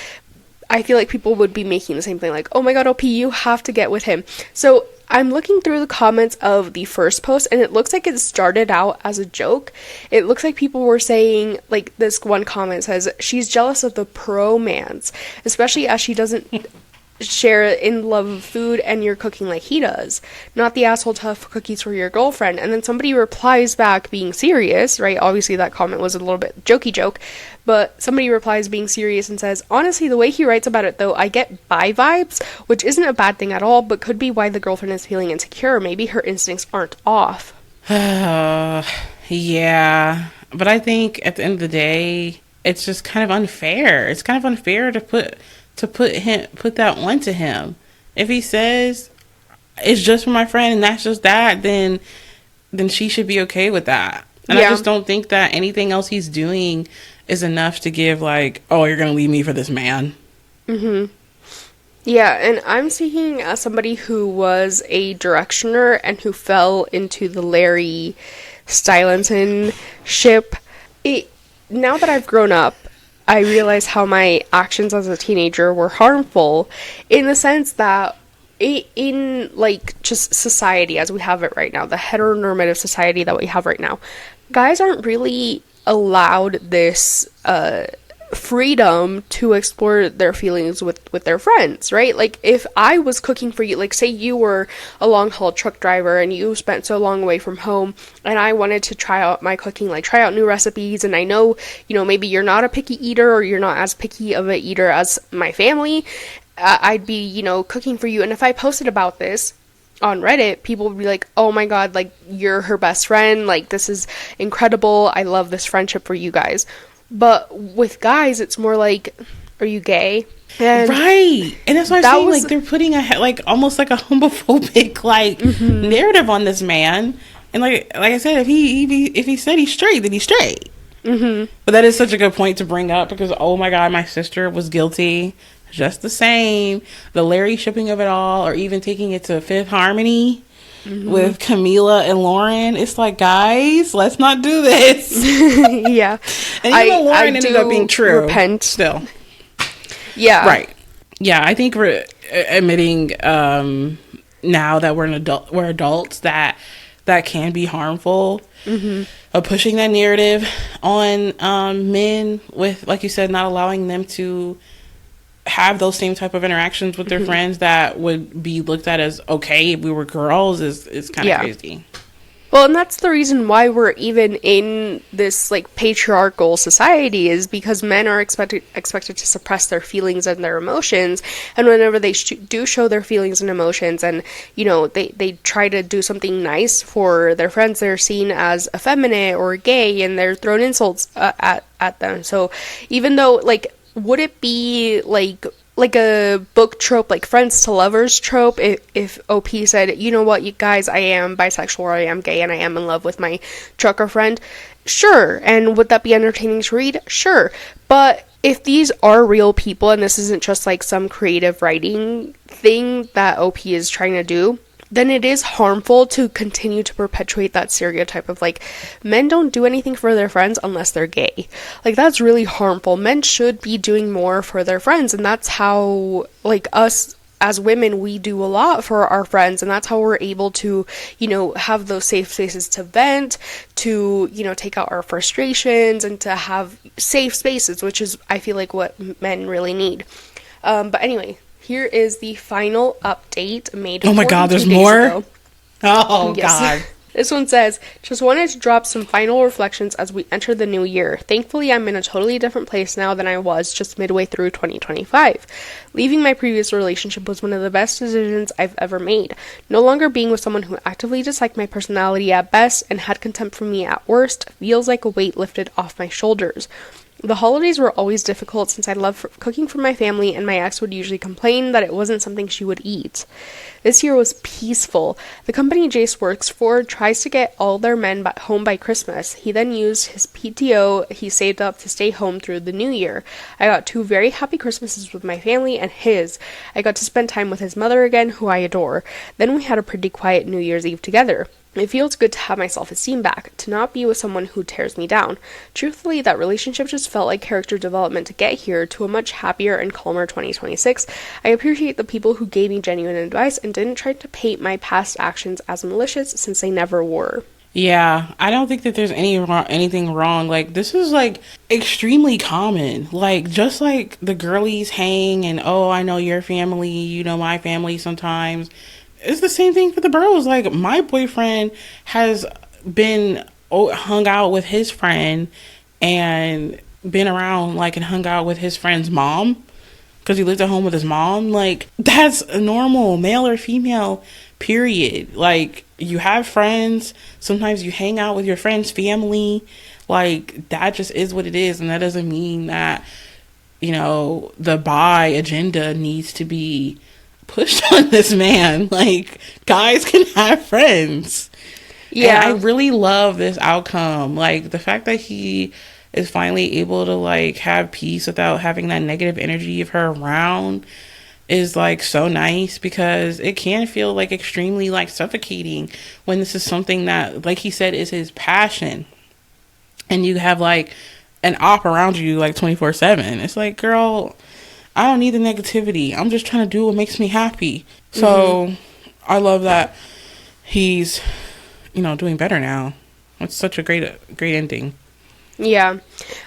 I feel like people would be making the same thing, like, oh my god, OP, you have to get with him. So I'm looking through the comments of the first post, and it looks like it started out as a joke. It looks like people were saying, like, this one comment says, she's jealous of the pro-mance, especially as she doesn't share in love of food and you're cooking like he does. Not the asshole tough cookies for your girlfriend. And then somebody replies back being serious, right? Obviously that comment was a little bit jokey joke, but somebody replies being serious and says, honestly, the way he writes about it though, I get bi vibes, which isn't a bad thing at all, but could be why the girlfriend is feeling insecure. Maybe her instincts aren't off. Yeah. But I think at the end of the day, it's just kind of unfair. It's kind of unfair to put that onto him. If he says it's just for my friend and that's just that, then she should be okay with that. And I just don't think that anything else he's doing is enough to give like, oh, you're gonna leave me for this man. Yeah, and I'm speaking as somebody who was a directioner and who fell into the Larry Stylinson ship. Now that I've grown up, I realize how my actions as a teenager were harmful, in the sense that in like just society as we have it right now, the heteronormative society that we have right now, guys aren't really allowed this freedom to explore their feelings with their friends, right? Like, if I was cooking for you, like say you were a long haul truck driver and you spent so long away from home, and I wanted to try out my cooking, like try out new recipes, and I know, maybe you're not a picky eater, or you're not as picky of an eater as my family, I'd be, cooking for you, and if I posted about this on Reddit, people would be like, oh my god, like, you're her best friend, like, this is incredible, I love this friendship for you guys. But with guys, it's more like, are you gay? And right. And that's why I'm saying, like, they're putting almost like a homophobic, like, narrative on this man. And like I said, if he said he's straight, then he's straight. But that is such a good point to bring up, because, oh my god, my sister was guilty just the same. The Larry shipping of it all, or even taking it to Fifth Harmony with Camila and Lauren. It's like, guys, let's not do this. Yeah. And even Lauren ended up being true. Repent. Still. Yeah. Right. Yeah, I think we're admitting now that we're adults, that can be harmful. Of pushing that narrative on men, with, like you said, not allowing them to have those same type of interactions with their friends that would be looked at as okay if we were girls is kind of crazy. Well, and that's the reason why we're even in this, like, patriarchal society, is because men are expected to suppress their feelings and their emotions, and whenever they do show their feelings and emotions, and, they try to do something nice for their friends, they're seen as effeminate or gay, and they're thrown insults at them. So even though, like, would it be like a book trope, like friends to lovers trope, if OP said, you know what, you guys, I am bisexual, or I am gay, and I am in love with my trucker friend? Sure. And would that be entertaining to read? Sure. But if these are real people, and this isn't just like some creative writing thing that OP is trying to do, then it is harmful to continue to perpetuate that stereotype of, like, men don't do anything for their friends unless they're gay. Like, that's really harmful. Men should be doing more for their friends, and that's how, like, us as women, we do a lot for our friends, and that's how we're able to, have those safe spaces to vent, to, take out our frustrations, and to have safe spaces, which is, I feel like, what men really need. But anyway, here is the final update made. Oh my god, there's more? Ago. Oh yes. god. This one says, just wanted to drop some final reflections as we enter the new year. Thankfully, I'm in a totally different place now than I was just midway through 2025. Leaving my previous relationship was one of the best decisions I've ever made. No longer being with someone who actively disliked my personality at best and had contempt for me at worst feels like a weight lifted off my shoulders. The holidays were always difficult since I loved cooking for my family, and my ex would usually complain that it wasn't something she would eat. This year was peaceful. The company Jace works for tries to get all their men home by Christmas. He then used his PTO he saved up to stay home through the new year. I got 2 very happy Christmases with my family and his. I got to spend time with his mother again, who I adore. Then we had a pretty quiet New Year's Eve together. It feels good to have my self-esteem back, to not be with someone who tears me down. Truthfully, that relationship just felt like character development to get here to a much happier and calmer 2026. I appreciate the people who gave me genuine advice and didn't try to paint my past actions as malicious, since they never were. Yeah, I don't think that there's anything wrong. Like, this is, like, extremely common. Like, just like the girlies hang and, oh, I know your family, you know my family sometimes. It's the same thing for the bros. Like, my boyfriend has been hung out with his friend and been around, like, and hung out with his friend's mom because he lived at home with his mom. Like, that's normal, male or female, period. Like, you have friends. Sometimes you hang out with your friend's family. Like, that just is what it is. And that doesn't mean that, you know, the bi agenda needs to be pushed on this man. Like, guys can have friends. Yeah. And I really love this outcome. Like, the fact that he is finally able to, like, have peace without having that negative energy of her around is, like, so nice, because it can feel, like, extremely, like, suffocating when this is something that, like he said, is his passion. And you have, like, an op around you, like, 24/7. It's like, girl, I don't need the negativity. I'm just trying to do what makes me happy. So I love that he's, you know, doing better now. It's such a great ending. Yeah.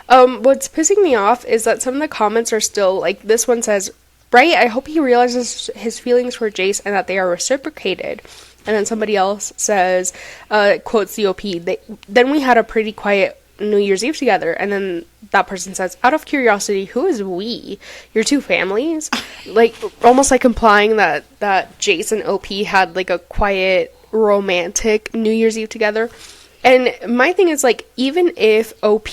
What's pissing me off is that some of the comments are still, like, this one says, right, I hope he realizes his feelings for Jace and that they are reciprocated. And then somebody else says, quotes the OP, then we had a pretty quiet New Year's Eve together. And then that person says, out of curiosity, who is we? Your 2 families? Like, almost like implying that Jace and OP had, like, a quiet, romantic New Year's Eve together. And my thing is, like, even if OP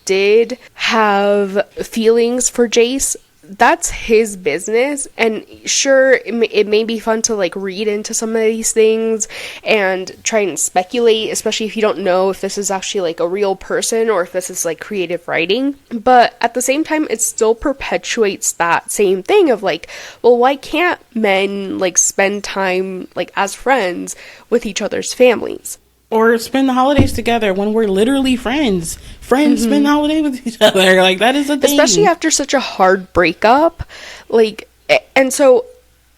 did have feelings for Jace, that's his business. And sure, it may be fun to, like, read into some of these things and try and speculate, especially if you don't know if this is actually, like, a real person or if this is, like, creative writing. But at the same time, it still perpetuates that same thing of, like, well, why can't men, like, spend time, like, as friends with each other's families? Or spend the holidays together when we're literally friends. Friends spend the holiday with each other. Like, that is a thing. Especially after such a hard breakup. Like, and so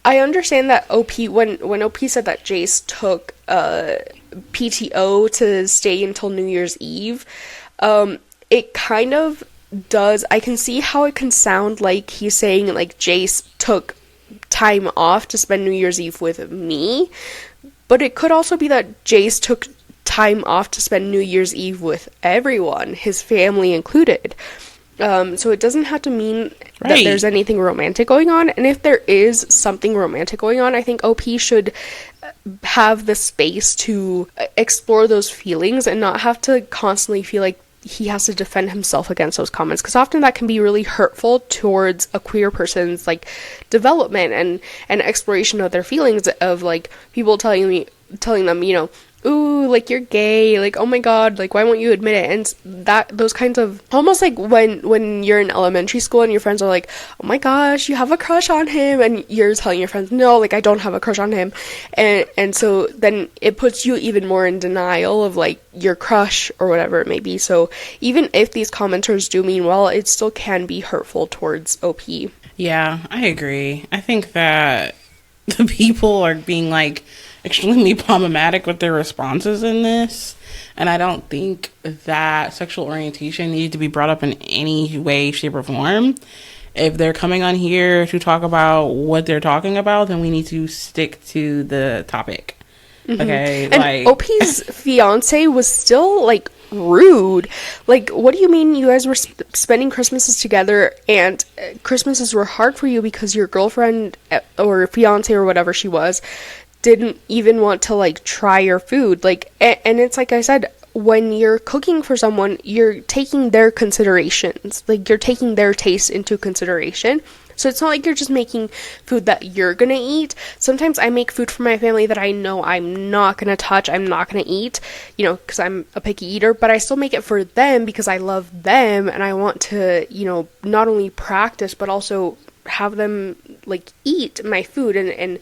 I understand that OP, when OP said that Jace took PTO to stay until New Year's Eve, it kind of does, I can see how it can sound like he's saying, like, Jace took time off to spend New Year's Eve with me. But it could also be that Jace took time off to spend New Year's Eve with everyone, his family included. So it doesn't have to mean that there's anything romantic going on. And if there is something romantic going on, I think OP should have the space to explore those feelings and not have to constantly feel like he has to defend himself against those comments, because often that can be really hurtful towards a queer person's, like, development and exploration of their feelings, of, like, people telling them, you know, ooh, like, you're gay, like, oh my god, like, why won't you admit it? And that, those kinds of, almost like when you're in elementary school and your friends are like, oh my gosh, you have a crush on him, and you're telling your friends, no, like, I don't have a crush on him, and so then it puts you even more in denial of, like, your crush or whatever it may be. So even if these commenters do mean well, it still can be hurtful towards OP. Yeah, I agree. I think that the people are being, like, extremely problematic with their responses in this, and I don't think that sexual orientation needs to be brought up in any way, shape, or form. If they're coming on here to talk about what they're talking about, then we need to stick to the topic. Okay, And like OP's fiance was still like rude. Like, what do you mean you guys were spending Christmases together and Christmases were hard for you because your girlfriend or fiance or whatever she was didn't even want to like try your food? Like, and it's like I said, when you're cooking for someone, you're taking their considerations, like you're taking their taste into consideration. So it's not like you're just making food that you're gonna eat. Sometimes I make food for my family that I know I'm not gonna touch, I'm not gonna eat, you know, because I'm a picky eater, but I still make it for them because I love them and I want to, you know, not only practice but also have them like eat my food and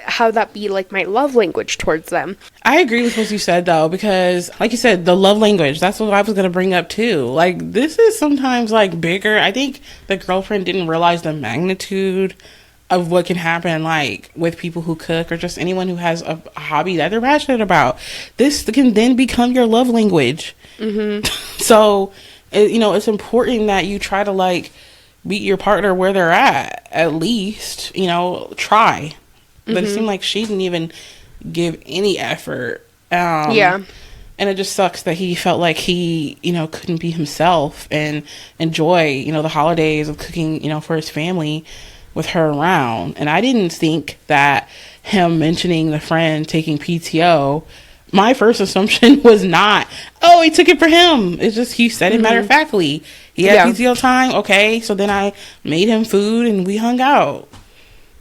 have that be like my love language towards them. I agree with what you said though, because like you said, the love language, that's what I was going to bring up too. Like, this is sometimes like bigger. I think the girlfriend didn't realize the magnitude of what can happen, like with people who cook or just anyone who has a hobby that they're passionate about. This can then become your love language. So you know, it's important that you try to like meet your partner where they're at least, you know, try. But it seemed like she didn't even give any effort. Yeah. And it just sucks that he felt like he, you know, couldn't be himself and enjoy, you know, the holidays of cooking, you know, for his family with her around. And I didn't think that him mentioning the friend taking PTO, my first assumption was not, oh, he took it for him. It's just he said it matter-of-factly. He had PTO time. Okay, so then I made him food and we hung out.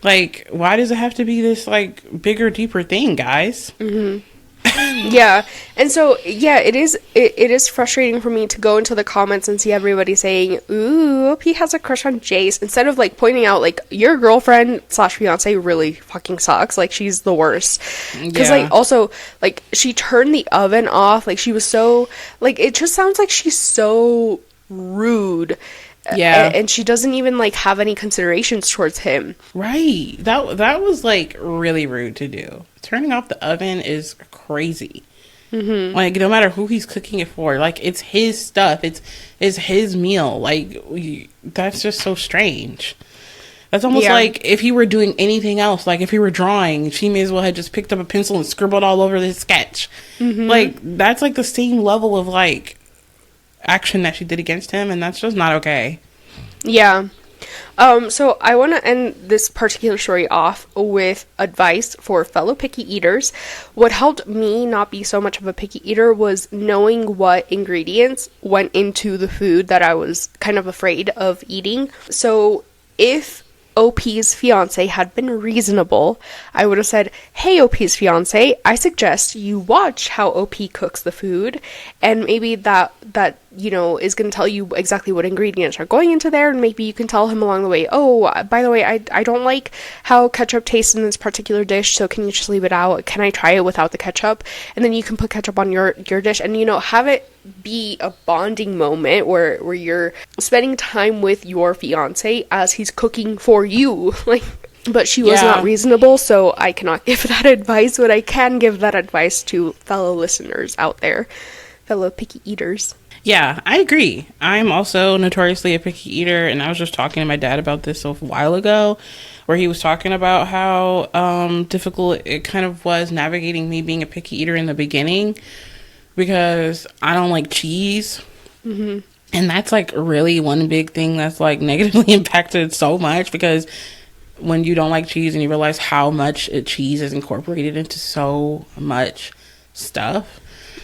Like, why does it have to be this, like, bigger, deeper thing, guys? Yeah. And so, yeah, it is frustrating for me to go into the comments and see everybody saying, ooh, he has a crush on Jace, instead of, like, pointing out, like, your girlfriend / fiance really fucking sucks. Like, she's the worst. Because, like, also, like, she turned the oven off. Like, she was so, like, it just sounds like she's so rude. Yeah. And she doesn't even like have any considerations towards him. Right. That was like really rude to do. Turning off the oven is crazy. Like, no matter who he's cooking it for, like, it's his stuff. It's his meal. Like, that's just so strange. That's almost like if he were doing anything else, like if he were drawing, she may as well have just picked up a pencil and scribbled all over his sketch. Like, that's like the same level of like action that she did against him, and that's just not okay. Yeah. So I want to end this particular story off with advice for fellow picky eaters. What helped me not be so much of a picky eater was knowing what ingredients went into the food that I was kind of afraid of eating. So if OP's fiance had been reasonable, I would have said, hey, OP's fiance, I suggest you watch how OP cooks the food, and maybe that you know, is going to tell you exactly what ingredients are going into there, and maybe you can tell him along the way, oh, by the way, I don't like how ketchup tastes in this particular dish, so can you just leave it out? Can I try it without the ketchup? And then you can put ketchup on your dish, and, you know, have it be a bonding moment where you're spending time with your fiance as he's cooking for you. Like, but she was not reasonable, so I cannot give that advice, but I can give that advice to fellow listeners out there, fellow picky eaters. Yeah, I agree. I'm also notoriously a picky eater, and I was just talking to my dad about this a while ago, where he was talking about how difficult it kind of was navigating me being a picky eater in the beginning, because I don't like cheese. And that's like really one big thing that's like negatively impacted so much, because when you don't like cheese and you realize how much cheese is incorporated into so much stuff.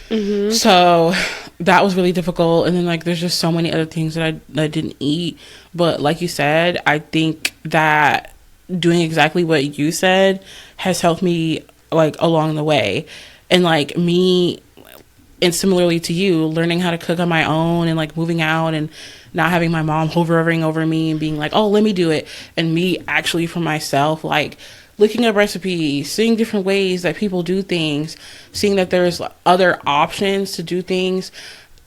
So that was really difficult. And then like there's just so many other things that I didn't eat. But like you said, I think that doing exactly what you said has helped me like along the way. And like me, and similarly to you, learning how to cook on my own and like moving out and not having my mom hovering over me and being like, oh, let me do it. And me actually for myself, like looking up recipes, seeing different ways that people do things, seeing that there's other options to do things,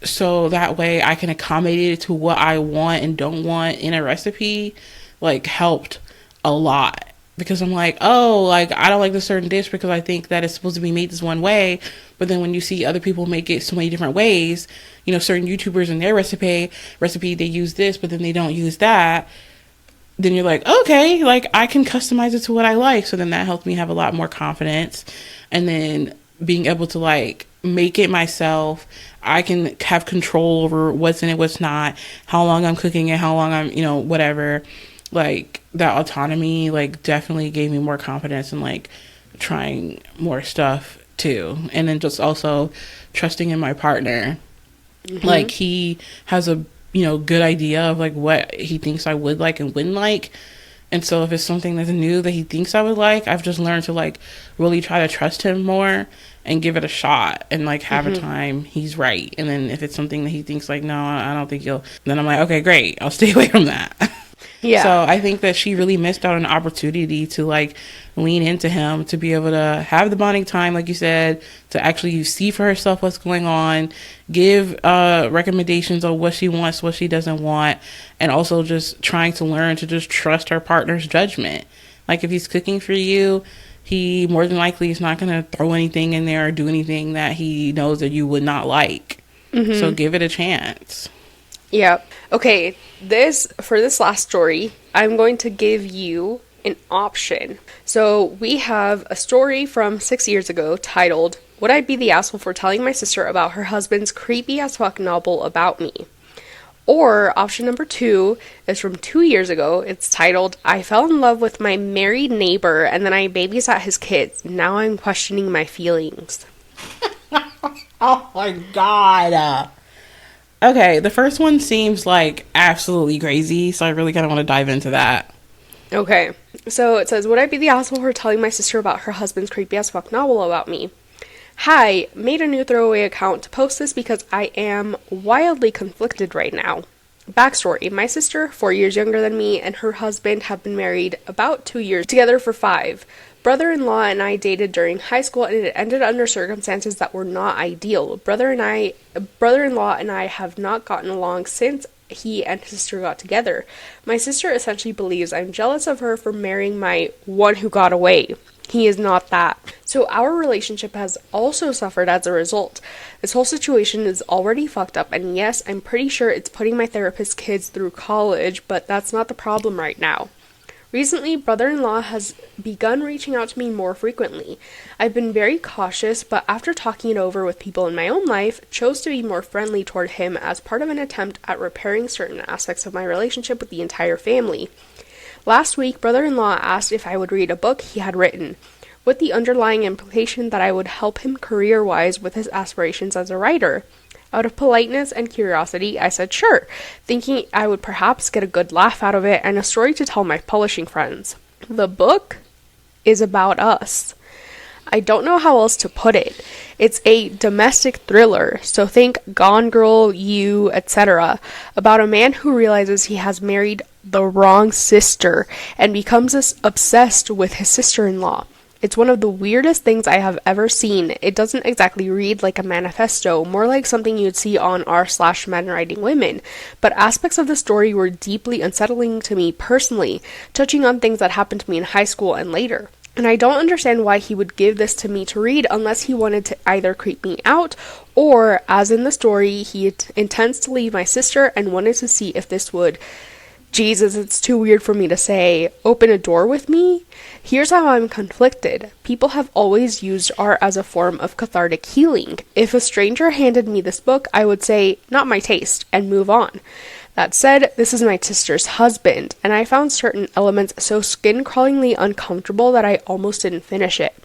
so that way I can accommodate it to what I want and don't want in a recipe, like helped a lot. Because I'm like, oh, like I don't like this certain dish because I think that it's supposed to be made this one way. But then when you see other people make it so many different ways, you know, certain YouTubers in their recipe, they use this, but then they don't use that. then you're like, okay, like I can customize it to what I like. So then that helped me have a lot more confidence. And then being able to like make it myself, I can have control over what's in it, what's not, how long I'm cooking it, how long I'm, whatever. Like that autonomy, like definitely gave me more confidence in like trying more stuff too. And then just also trusting in my partner. Like he has a good idea of like what he thinks I would like and wouldn't like. And so if it's something that's new that he thinks I would like, I've just learned to like really try to trust him more and give it a shot and like have a time he's right. And then if it's something that he thinks like, no, I don't think you'll, then I'm like, okay, great, I'll stay away from that. Yeah. So I think that she really missed out on an opportunity to like lean into him, to be able to have the bonding time, like you said, to actually see for herself what's going on, give recommendations on what she wants, what she doesn't want, and also just trying to learn to just trust her partner's judgment. Like if he's cooking for you, he more than likely is not going to throw anything in there or do anything that he knows that you would not like. So give it a chance. Yeah. Okay, for this last story, I'm going to give you an option. So we have a story from 6 years ago titled, Would I Be the Asshole for Telling My Sister About Her Husband's Creepy as Fuck Novel About Me? Or option number 2 is from 2 years ago. It's titled, I fell in love with my married neighbor and then I babysat his kids. Now I'm questioning my feelings. Oh my God. Okay, the first one seems like absolutely crazy, so I really kind of want to dive into that. Okay, so it says, would I be the asshole for telling my sister about her husband's creepy as fuck novel about me? Hi, made a new throwaway account to post this because I am wildly conflicted right now. Backstory, my sister, 4 years younger than me, and her husband have been married about 2 years, together for 5. Brother-in-law and I dated during high school and it ended under circumstances that were not ideal. Brother-in-law and I have not gotten along since he and his sister got together. My sister essentially believes I'm jealous of her for marrying my one who got away. He is not that. So our relationship has also suffered as a result. This whole situation is already fucked up, and yes, I'm pretty sure it's putting my therapist's kids through college, but that's not the problem right now. Recently, brother-in-law has begun reaching out to me more frequently. I've been very cautious, but after talking it over with people in my own life, chose to be more friendly toward him as part of an attempt at repairing certain aspects of my relationship with the entire family. Last week, brother-in-law asked if I would read a book he had written, with the underlying implication that I would help him career-wise with his aspirations as a writer. Out of politeness and curiosity, I said sure, thinking I would perhaps get a good laugh out of it and a story to tell my publishing friends. The book is about us. I don't know how else to put it. It's a domestic thriller, so think Gone Girl, You, etc., about a man who realizes he has married the wrong sister and becomes obsessed with his sister-in-law. It's one of the weirdest things I have ever seen. It doesn't exactly read like a manifesto, more like something you'd see on r/men writing women, but aspects of the story were deeply unsettling to me personally, touching on things that happened to me in high school and later. And I don't understand why he would give this to me to read unless he wanted to either creep me out or, as in the story, he intends to leave my sister and wanted to see if this would, Jesus, it's too weird for me to say, open a door with me? Here's how I'm conflicted. People have always used art as a form of cathartic healing. If a stranger handed me this book, I would say, not my taste, and move on. That said, this is my sister's husband, and I found certain elements so skin-crawlingly uncomfortable that I almost didn't finish it.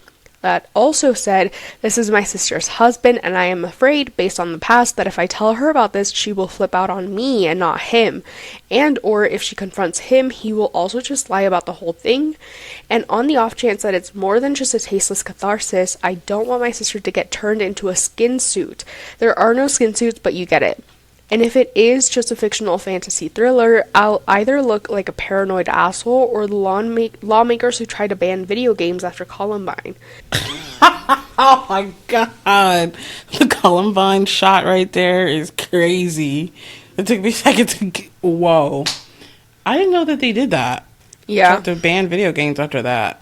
That also said, this is my sister's husband, and I am afraid, based on the past, that if I tell her about this, she will flip out on me and not him. And or if she confronts him, he will also just lie about the whole thing. And on the off chance that it's more than just a tasteless catharsis, I don't want my sister to get turned into a skin suit. There are no skin suits, but you get it. And if it is just a fictional fantasy thriller, I'll either look like a paranoid asshole or the lawmakers who tried to ban video games after Columbine. Oh my God. The Columbine shot right there is crazy. It took me a second to whoa. I didn't know that they did that. Yeah. Tried to ban video games after that.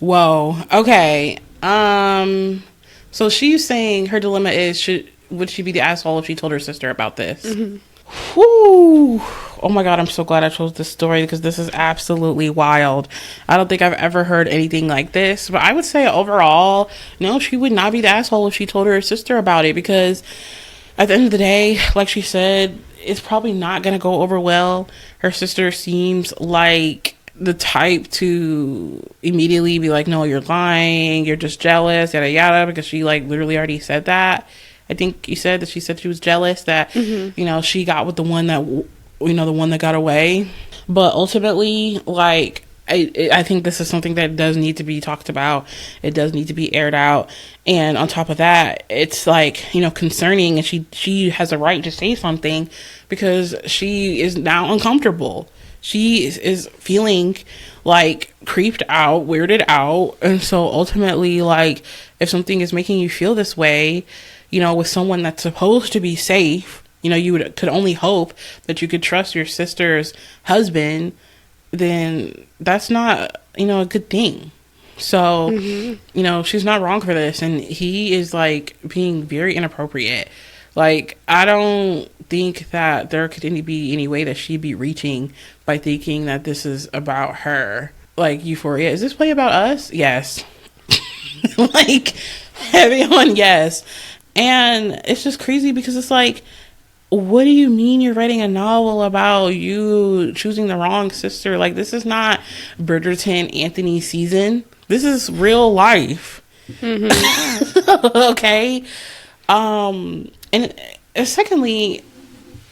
Whoa. Okay. So she's saying her dilemma is would she be the asshole if she told her sister about this? Mm-hmm. Whew. Oh my God, I'm so glad I chose this story because this is absolutely wild. I don't think I've ever heard anything like this. But I would say overall, no, she would not be the asshole if she told her sister about it, because at the end of the day, like she said, it's probably not going to go over well. Her sister seems like the type to immediately be like, no, you're lying, you're just jealous, yada yada, because she like literally already said that. I think you said that she said she was jealous that, you know, she got with the one that, you know, the one that got away. But ultimately, like, I think this is something that does need to be talked about. It does need to be aired out. And on top of that, it's like, you know, concerning, and she has a right to say something because she is now uncomfortable. She is feeling like creeped out, weirded out. And so ultimately, like, if something is making you feel this way, you know, with someone that's supposed to be safe, you know, you could only hope that you could trust your sister's husband, then that's not, you know, a good thing. So, you know, she's not wrong for this. And he is like being very inappropriate. Like, I don't think that there could be any way that she'd be reaching by thinking that this is about her. Like, Euphoria, is this play about us? Yes. Like, heavy on yes. And it's just crazy because it's like, what do you mean you're writing a novel about you choosing the wrong sister? Like, this is not Bridgerton Anthony season. This is real life. Okay. And secondly,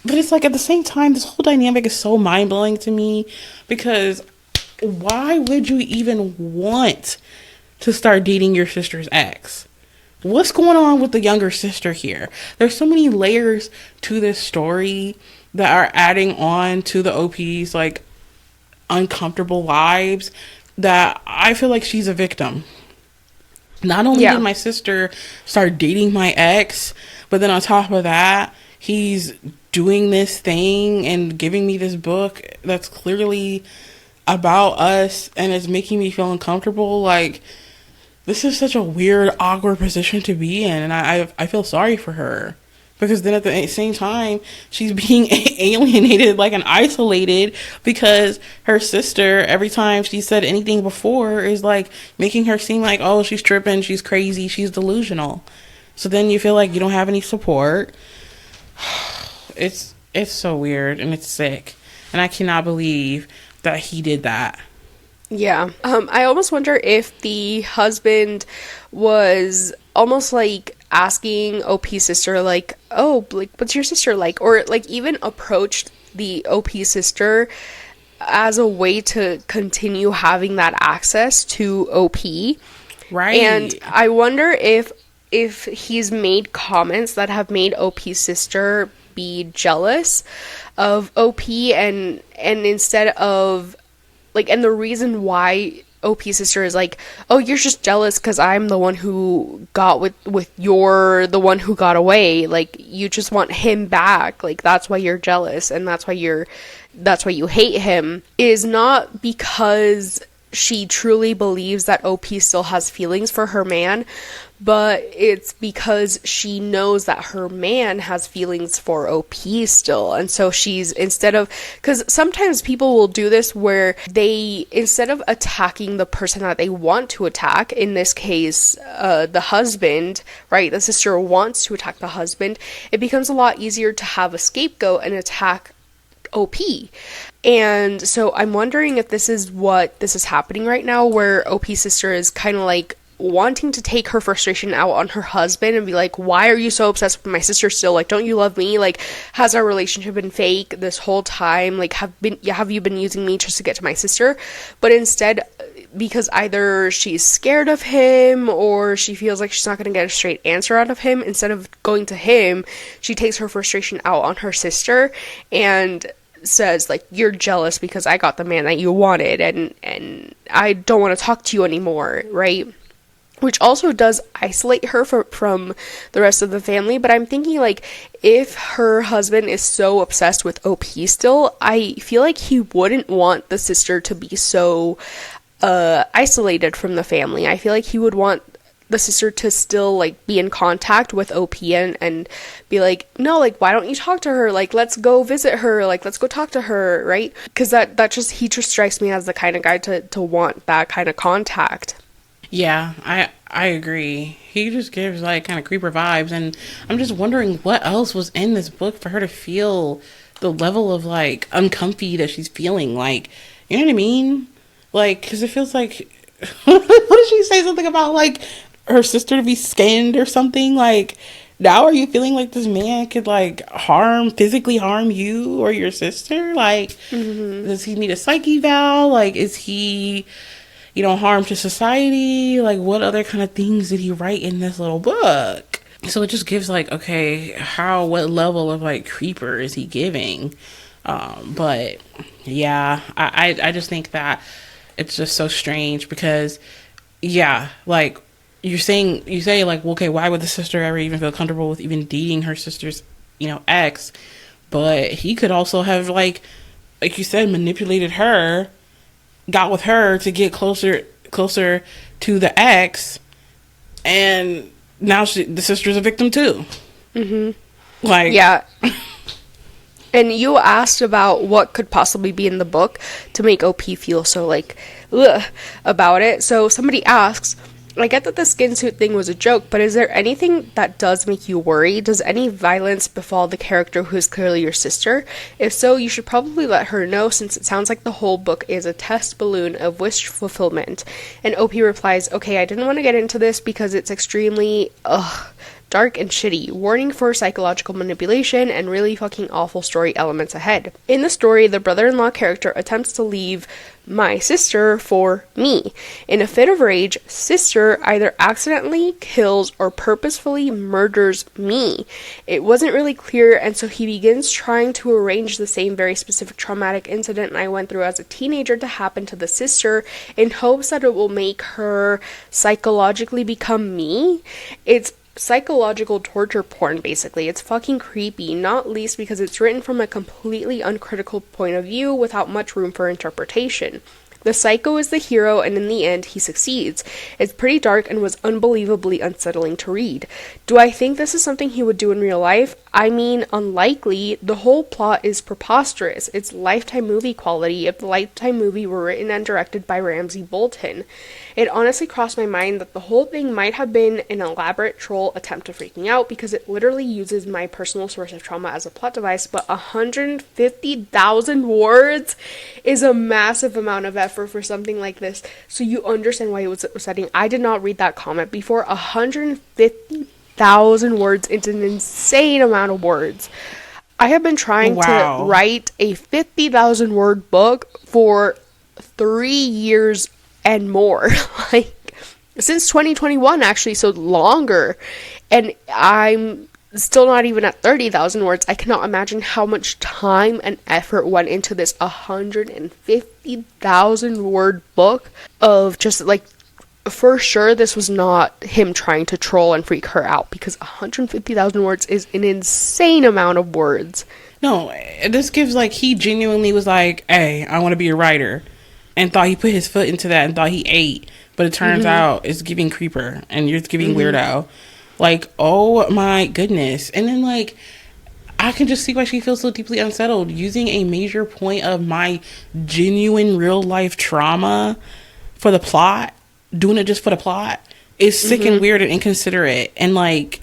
but it's like at the same time, this whole dynamic is so mind-blowing to me, because why would you even want to start dating your sister's ex? What's going on with the younger sister here? There's so many layers to this story that are adding on to the OP's like uncomfortable lives that I feel like she's a victim. Not only did my sister start dating my ex, but then on top of that, he's doing this thing and giving me this book that's clearly about us, and it's making me feel uncomfortable. Like, this is such a weird, awkward position to be in, and I feel sorry for her. Because then at the same time, she's being alienated, like, and isolated, because her sister, every time she said anything before, is like making her seem like, oh, she's tripping, she's crazy, she's delusional. So then you feel like you don't have any support. It's so weird, and it's sick. And I cannot believe that he did that. Yeah. I almost wonder if the husband was almost like asking OP's sister, like, oh, like, what's your sister like? Or like even approached the OP sister as a way to continue having that access to OP. Right. And I wonder if he's made comments that have made OP's sister be jealous of OP, and instead of like, and the reason why OP's sister is like, oh, you're just jealous because I'm the one who got with you're the one who got away. Like, you just want him back. Like, that's why you're jealous, and that's why you hate him, is not because she truly believes that OP still has feelings for her man, but it's because she knows that her man has feelings for OP still. And so she's, instead of, because sometimes people will do this where they, instead of attacking the person that they want to attack, in this case, the husband, right? The sister wants to attack the husband. It becomes a lot easier to have a scapegoat and attack OP. And so I'm wondering if this is happening right now, where OP's sister is kind of like wanting to take her frustration out on her husband and be like, why are you so obsessed with my sister still? Like, don't you love me? Like, has our relationship been fake this whole time? Like, have you been using me just to get to my sister? But instead, because either she's scared of him or she feels like she's not going to get a straight answer out of him, instead of going to him, she takes her frustration out on her sister and says, like, you're jealous because I got the man that you wanted, and I don't want to talk to you anymore, right? Which also does isolate her from the rest of the family. But I'm thinking, like, if her husband is so obsessed with OP still, I feel like he wouldn't want the sister to be so isolated from the family. I feel like he would want the sister to still, like, be in contact with OP and be like, no, like, why don't you talk to her? Like, let's go visit her. Like, let's go talk to her, right? Because he just strikes me as the kind of guy to want that kind of contact. Yeah, I agree. He just gives, like, kind of creeper vibes, and I'm just wondering what else was in this book for her to feel the level of, like, uncomfy that she's feeling. Like, you know what I mean? Like, because it feels like, what did she say? Something about, like, her sister to be skinned or something? Like, now are you feeling like this man could, like, physically harm you or your sister? Like, does he need a psych eval? Like, is he, harm to society? Like, what other kind of things did he write in this little book? So it just gives, like, okay, what level of, like, creeper is he giving? But yeah, I just think that it's just so strange because, yeah, like, you say, like, okay, why would the sister ever even feel comfortable with even dating her sister's, ex? But he could also have, like you said, manipulated her, got with her to get closer to the ex, and now the sister's a victim too. Like, yeah. And you asked about what could possibly be in the book to make OP feel so, like, ugh, about it. So somebody asks, I get that the skin suit thing was a joke, but is there anything that does make you worry? Does any violence befall the character who is clearly your sister? If so, you should probably let her know, since it sounds like the whole book is a test balloon of wish fulfillment. And OP replies, okay, I didn't want to get into this because it's extremely, dark and shitty. Warning for psychological manipulation and really fucking awful story elements ahead. In the story, the brother-in-law character attempts to leave my sister for me. In a fit of rage, sister either accidentally kills or purposefully murders me. It wasn't really clear, and so he begins trying to arrange the same very specific traumatic incident I went through as a teenager to happen to the sister in hopes that it will make her psychologically become me. It's psychological torture porn, basically. It's fucking creepy, not least because it's written from a completely uncritical point of view without much room for interpretation. The psycho is the hero, and in the end, he succeeds. It's pretty dark and was unbelievably unsettling to read. Do I think this is something he would do in real life? I mean, unlikely. The whole plot is preposterous. It's Lifetime movie quality if the Lifetime movie were written and directed by Ramsay Bolton. It honestly crossed my mind that the whole thing might have been an elaborate troll attempt to freak me out, because it literally uses my personal source of trauma as a plot device, but 150,000 words is a massive amount of effort for something like this, so you understand why it was upsetting. I did not read that comment before. 150,000 words. It's an insane amount of words. I have been trying to write a 50,000 word book for 3 years and more, like, since 2021, actually, so longer, and I'm still not even at 30,000 words. I cannot imagine how much time and effort went into this 150,000 word book of just, like, for sure this was not him trying to troll and freak her out, because 150,000 words is an insane amount of words. No, this gives, like, he genuinely was like, hey, I want to be a writer, and thought he put his foot into that and thought he ate, but it turns out it's giving creeper and you're giving weirdo. Like, oh my goodness. And then, like, I can just see why she feels so deeply unsettled, using a major point of my genuine real life trauma for the plot, doing it just for the plot, is sick and weird and inconsiderate. And, like,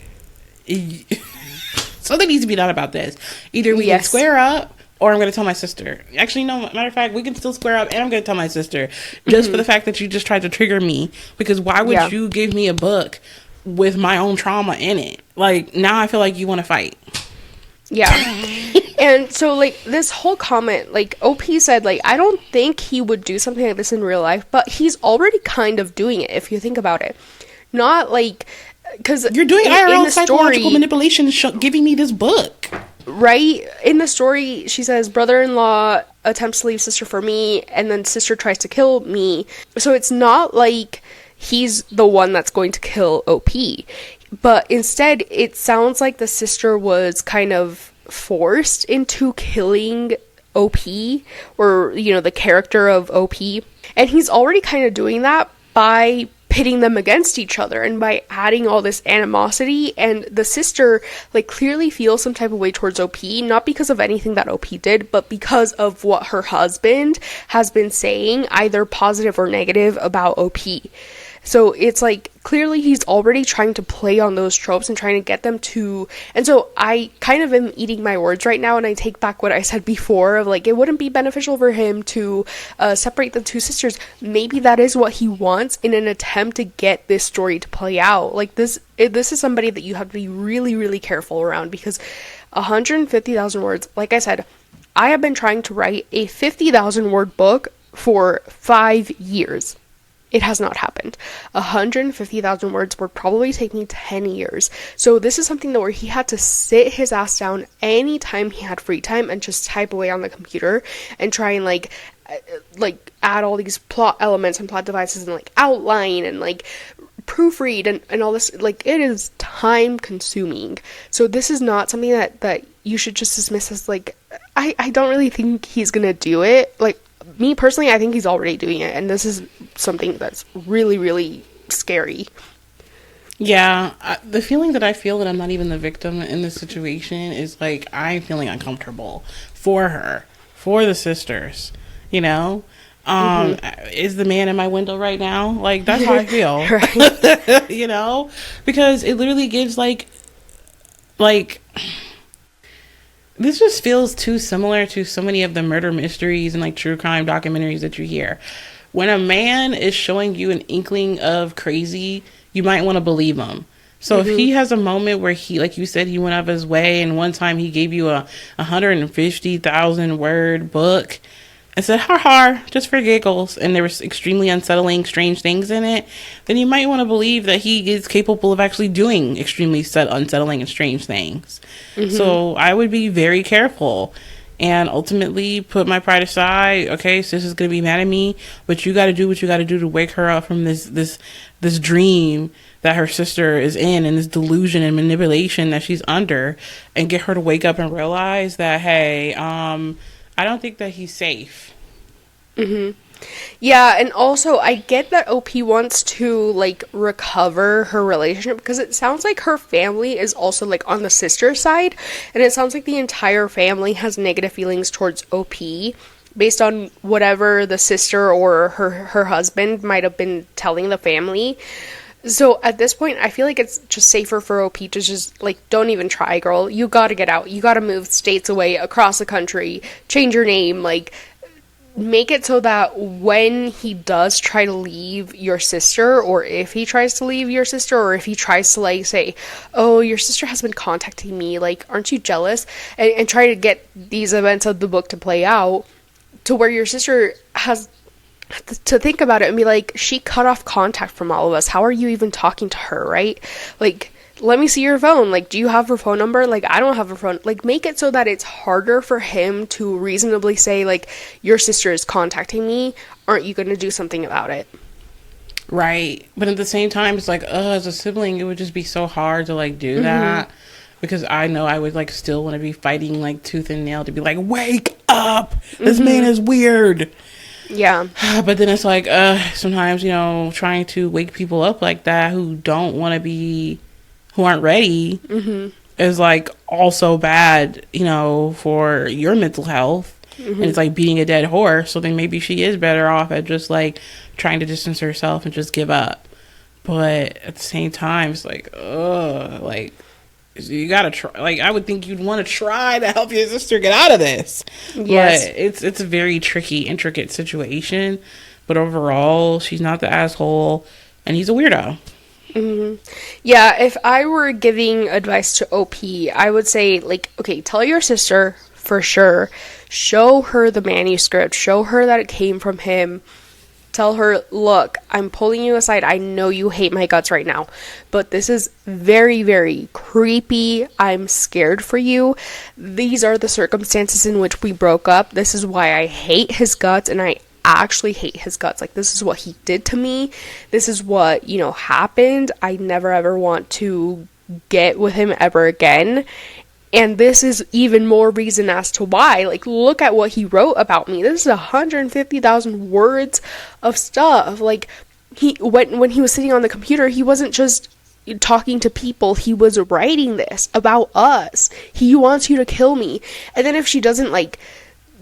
something needs to be done about this. Either we can square up, or I'm going to tell my sister. Actually, no, matter of fact, we can still square up, and I'm going to tell my sister. Just for the fact that you just tried to trigger me. Because why would you give me a book with my own trauma in it? Like, now I feel like you want to fight. Yeah. And so, like, this whole comment, like, OP said, like, I don't think he would do something like this in real life, but he's already kind of doing it, if you think about it. Not, like, because you're doing IRL psychological manipulation, giving me this book. Right? In the story, she says, brother-in-law attempts to leave sister for me, and then sister tries to kill me. So it's not like he's the one that's going to kill OP. But instead, it sounds like the sister was kind of forced into killing OP, or, you know, the character of OP. And he's already kind of doing that by pitting them against each other and by adding all this animosity. And the sister like clearly feels some type of way towards OP, not because of anything that OP did, but because of what her husband has been saying, either positive or negative, about OP. So it's like clearly he's already trying to play on those tropes and trying to get them to, and so I kind of am eating my words right now, and I take back what I said before of like it wouldn't be beneficial for him to separate the two sisters. Maybe that is what he wants in an attempt to get this story to play out. Like this is somebody that you have to be really, really careful around, because 150,000 words, like I said, I have been trying to write a 50,000 word book for 5 years. It has not happened. 150,000 words would probably take me 10 years. So this is something that where he had to sit his ass down anytime he had free time and just type away on the computer and try and like add all these plot elements and plot devices and like outline and like proofread and all this. Like, it is time consuming. So this is not something that you should just dismiss as like, I don't really think he's gonna do it. Like, me personally, I think he's already doing it, and this is something that's really, really scary. Yeah, the feeling that I feel that I'm not even the victim in this situation is like I'm feeling uncomfortable for her, for the sisters, you know? Is the man in my window right now? Like, that's how I feel. Right. You know? Because it literally gives like this just feels too similar to so many of the murder mysteries and like true crime documentaries that you hear. When a man is showing you an inkling of crazy, you might want to believe him. So if he has a moment where he, like you said, he went out of his way and one time he gave you a 150,000 word book and said, ha, just for giggles, and there was extremely unsettling, strange things in it, then you might want to believe that he is capable of actually doing extremely unsettling and strange things. So I would be very careful and ultimately put my pride aside. Okay, sis is going to be mad at me, but you got to do what you got to do to wake her up from this dream that her sister is in and this delusion and manipulation that she's under, and get her to wake up and realize that, hey, I don't think that he's safe. Yeah, and also I get that OP wants to like recover her relationship, because it sounds like her family is also like on the sister side, and it sounds like the entire family has negative feelings towards OP based on whatever the sister or her husband might have been telling the family. So at this point, I feel like it's just safer for OP to just, like, don't even try, girl. You gotta get out. You gotta move states away, across the country, change your name, like, make it so that when he does try to leave your sister, or if he tries to leave your sister, or if he tries to, like, say, oh, your sister has been contacting me, like, aren't you jealous? And try to get these events of the book to play out to where your sister has to think about it and be like, she cut off contact from all of us. How are you even talking to her, right? Like, let me see your phone. Like, do you have her phone number? Like, I don't have her phone. Like, make it so that it's harder for him to reasonably say, like, your sister is contacting me. Aren't you going to do something about it? Right. But at the same time, it's like, as a sibling, it would just be so hard to, like, do that. Because I know I would, like, still want to be fighting, like, tooth and nail to be like, wake up! This man is weird! Yeah. But then it's like, sometimes, you know, trying to wake people up like that who don't want to be, who aren't ready, is, like, also bad, you know, for your mental health. And it's like beating a dead horse. So then maybe she is better off at just, like, trying to distance herself and just give up. But at the same time, it's like, like, you gotta try. Like, I would think you'd want to try to help your sister get out of this. Yes. But it's a very tricky, intricate situation. But overall, she's not the asshole, and he's a weirdo. Yeah, if I were giving advice to OP, I would say, like, okay, tell your sister for sure. Show her the manuscript. Show her that it came from him. Tell her, look, I'm pulling you aside. I know you hate my guts right now, but this is very, very creepy. I'm scared for you. These are the circumstances in which we broke up. This is why I hate his guts, and I actually hate his guts. Like, this is what he did to me. This is what, you know, happened. I never ever want to get with him ever again. And this is even more reason as to why. Like, look at what he wrote about me. This is 150,000 words of stuff. Like, when he was sitting on the computer, he wasn't just talking to people, he was writing this about us. He wants you to kill me. And then if she doesn't like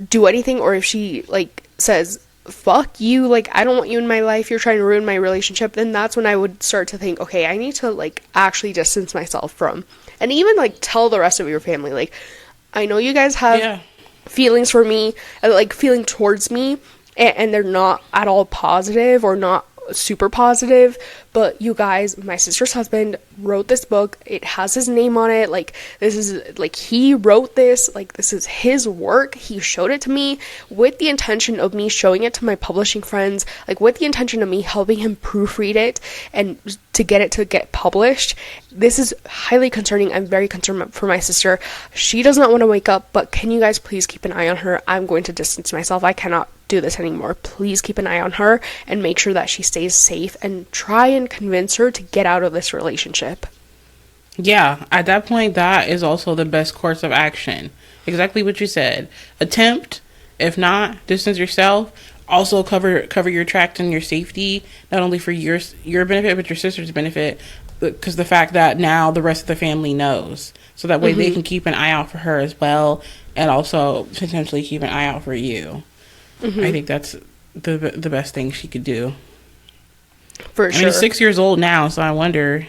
do anything, or if she like says fuck you, like I don't want you in my life, you're trying to ruin my relationship, then that's when I would start to think, okay, I need to like actually distance myself from, and even like tell the rest of your family, like, I know you guys have feelings for me, like feeling towards me, and they're not at all positive or not super positive, but you guys, my sister's husband wrote this book, it has his name on it, like this is like, he wrote this, like this is his work, he showed it to me with the intention of me showing it to my publishing friends, like with the intention of me helping him proofread it and to get published. This is highly concerning. I'm very concerned for my sister. She does not want to wake up, but can you guys please keep an eye on her? I'm going to distance myself. I cannot do this anymore. Please keep an eye on her and make sure that she stays safe, and try and convince her to get out of this relationship. Yeah, at that point, that is also the best course of action. Exactly what you said. Attempt, if not, distance yourself. Also cover your tracks and your safety, not only for your benefit, but your sister's benefit, because the fact that now the rest of the family knows, so that way they can keep an eye out for her as well, and also potentially keep an eye out for you. I think that's the best thing she could do. For sure. I mean, he's 6 years old now, so I wonder.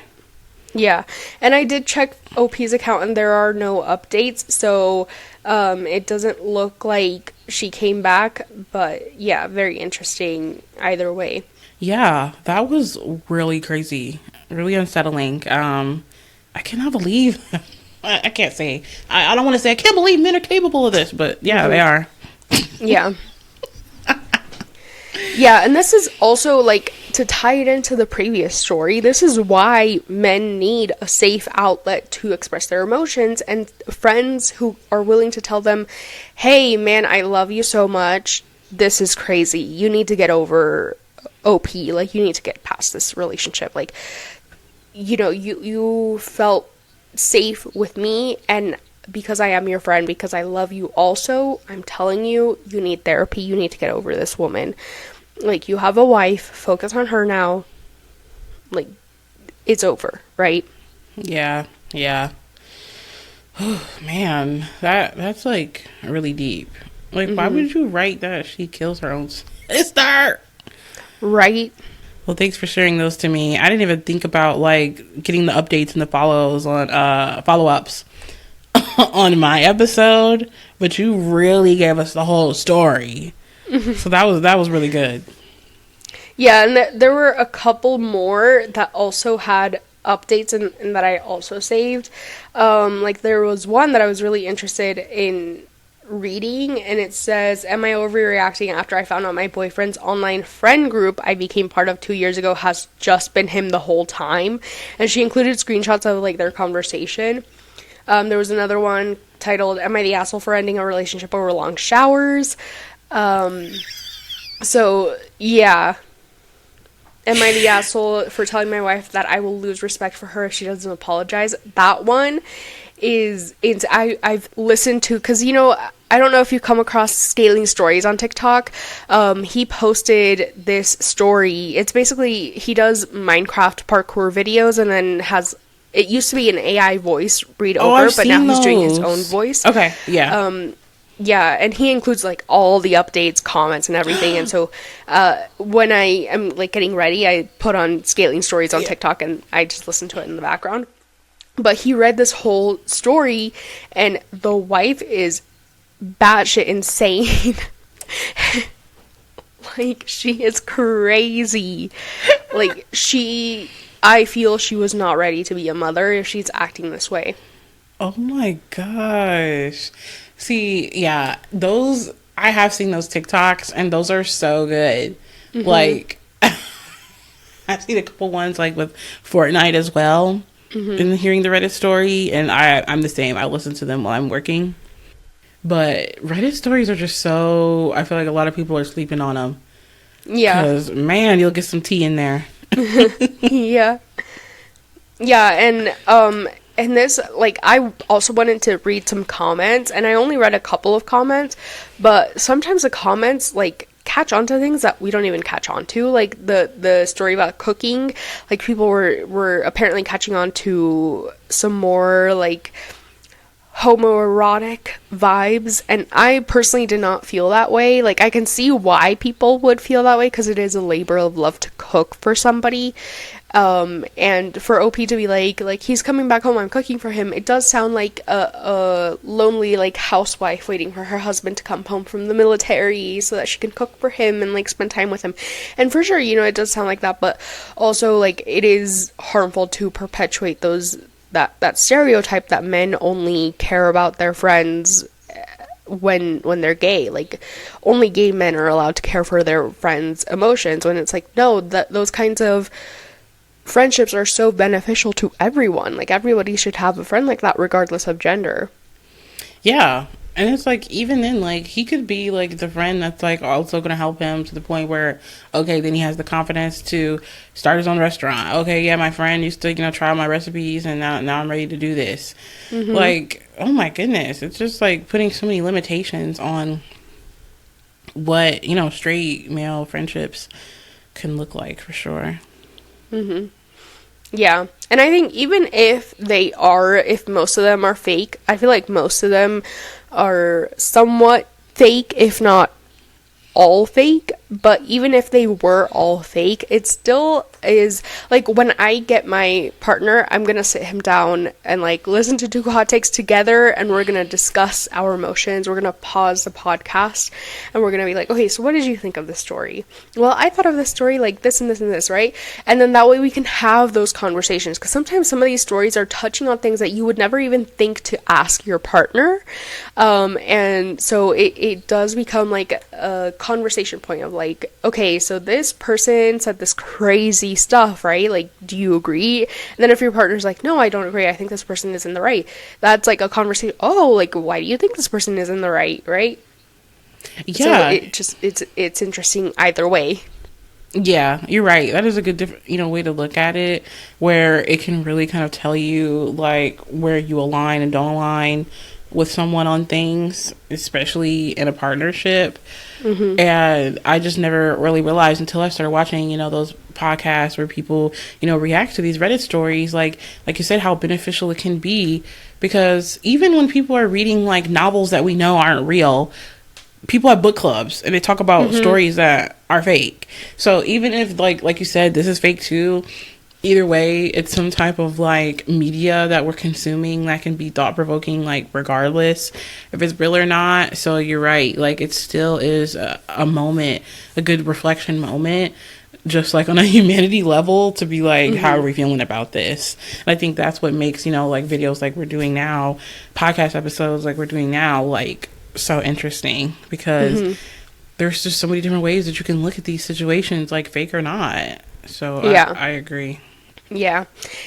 Yeah, and I did check OP's account, and there are no updates, so it doesn't look like she came back, but yeah, very interesting either way. Yeah, that was really crazy, really unsettling. I cannot believe, I can't say, I don't want to say I can't believe men are capable of this, but yeah, they are. Yeah. Yeah, and this is also, like, to tie it into the previous story, this is why men need a safe outlet to express their emotions, and friends who are willing to tell them, hey, man, I love you so much, this is crazy, you need to get over OP, like, you need to get past this relationship, like, you know, you felt safe with me, and because I am your friend, because I love you also, I'm telling you, you need therapy, you need to get over this woman. Like, you have a wife, focus on her now. Like, it's over, right? Yeah. Oh, man, that's, like, really deep. Like, why would you write that she kills her own sister? Right? Well, thanks for sharing those to me. I didn't even think about, like, getting the updates and the follow-ups on my episode, but you really gave us the whole story. So that was really good. Yeah, and there were a couple more that also had updates and that I also saved. Like, there was one that I was really interested in reading, and it says, am I overreacting after I found out my boyfriend's online friend group I became part of 2 years ago has just been him the whole time? And she included screenshots of, like, their conversation. There was another one titled, am I the asshole for ending a relationship over long showers? So, yeah. Am I the asshole for telling my wife that I will lose respect for her if she doesn't apologize? That one is I've listened to, because, you know, I don't know if you come across Scaling Stories on TikTok. He posted this story. It's basically, he does Minecraft parkour videos, and then it used to be an AI voice read over, but now he's doing his own voice. Okay, yeah. Yeah, and he includes, like, all the updates, comments, and everything, and so, when I am, like, getting ready, I put on Scaling Stories on TikTok, and I just listen to it in the background. But he read this whole story, and the wife is batshit insane. Like, she is crazy. Like, I feel she was not ready to be a mother if she's acting this way. Oh my gosh. See, yeah, I have seen those TikToks, and those are so good. Like, I've seen a couple ones, like, with Fortnite as well, and hearing the Reddit story, and I'm the same. I listen to them while I'm working. But Reddit stories are just so, I feel like a lot of people are sleeping on them. Yeah. Because, man, you'll get some tea in there. Yeah. Yeah, and this, like, I also wanted to read some comments, and I only read a couple of comments, but sometimes the comments, like, catch on to things that we don't even catch on to. Like the story about cooking, like people were apparently catching on to some more like homoerotic vibes, and I personally did not feel that way. Like, I can see why people would feel that way, because it is a labor of love to cook for somebody, and for OP to be like he's coming back home, I'm cooking for him, it does sound like a lonely like housewife waiting for her husband to come home from the military so that she can cook for him and like spend time with him. And for sure, it does sound like that, but also like it is harmful to perpetuate that stereotype that men only care about their friends when they're gay. Like, only gay men are allowed to care for their friends' emotions, when it's like, no, those kinds of friendships are so beneficial to everyone. Like, everybody should have a friend like that regardless of gender. Yeah. And it's like, even then, like, he could be like the friend that's like also going to help him to the point where, okay, then he has the confidence to start his own restaurant. Okay, yeah, my friend used to, try my recipes, and now I'm ready to do this. Mm-hmm. Like, oh my goodness. It's just like putting so many limitations on what, straight male friendships can look like, for sure. Mm-hmm. Yeah. And I think even if most of them are fake, I feel like most of them are somewhat fake, if not all fake. But even if they were all fake, it still is, like, when I get my partner, I'm gonna sit him down and like listen to 2 hot takes together, and we're gonna discuss our emotions. We're gonna pause the podcast, and we're gonna be like, okay, so what did you think of this story? Well, I thought of this story like this and this and this, right? And then that way we can have those conversations, because sometimes some of these stories are touching on things that you would never even think to ask your partner, and so it does become like a conversation point of like, okay, so this person said this crazy stuff, right? Like, do you agree? And then if your partner's like, no, I don't agree, I think this person is in the right, that's like a conversation. Oh, like, why do you think this person is in the right? Yeah. So it's interesting either way. Yeah, you're right. That is a good way to look at it, where it can really kind of tell you like where you align and don't align with someone on things, especially in a partnership. Mm-hmm. And I just never really realized until I started watching, those podcasts where people, react to these Reddit stories, like you said, how beneficial it can be. Because even when people are reading like novels that we know aren't real, people have book clubs and they talk about mm-hmm. stories that are fake. So even if like you said, this is fake too, either way, it's some type of like media that we're consuming that can be thought-provoking, like regardless if it's real or not. So you're right, like it still is a moment, a good reflection moment, just like on a humanity level, to be like, mm-hmm. how are we feeling about this? And I think that's what makes, like videos like we're doing now, podcast episodes like we're doing now, like so interesting, because mm-hmm. there's just so many different ways that you can look at these situations, like fake or not. So yeah. I agree. Yeah.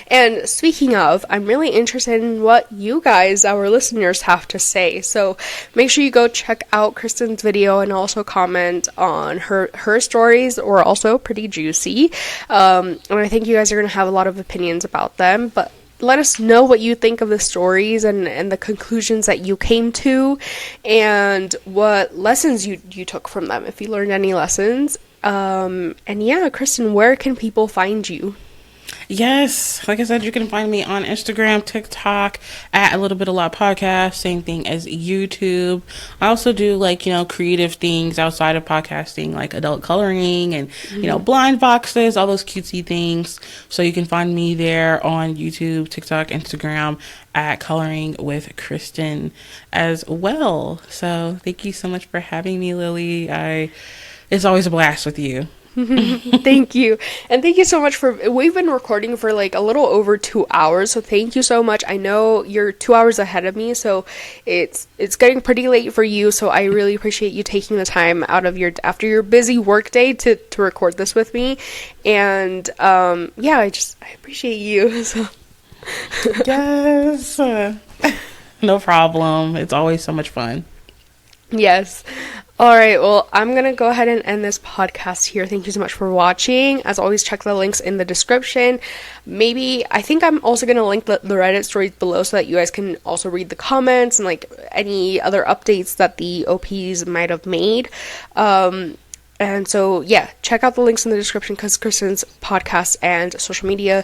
And speaking of, I'm really interested in what you guys, our listeners, have to say. So make sure you go check out Kristen's video and also comment on her stories, or also pretty juicy. And I think you guys are going to have a lot of opinions about them, but let us know what you think of the stories and the conclusions that you came to, and what lessons you took from them, if you learned any lessons. And yeah, Kristen, where can people find you? Yes, like I said, you can find me on Instagram, TikTok, at A Little Bit A Lot Podcast, same thing as YouTube. I also do like, creative things outside of podcasting, like adult coloring and, mm-hmm. Blind boxes, all those cutesy things. So you can find me there on YouTube, TikTok, Instagram, at Coloring with Kristen as well. So thank you so much for having me, Lily. It's always a blast with you. Thank you. And thank you so much we've been recording for like a little over 2 hours, so thank you so much. I know you're 2 hours ahead of me, so it's getting pretty late for you, so I really appreciate you taking the time out of after your busy work day to record this with me. And yeah, I appreciate you. So. Yes. No problem. It's always so much fun. Yes. All right, well, I'm going to go ahead and end this podcast here. Thank you so much for watching. As always, check the links in the description. I think I'm also going to link the Reddit stories below so that you guys can also read the comments and like any other updates that the OPs might have made. And so, yeah, check out the links in the description because Kristen's podcast and social media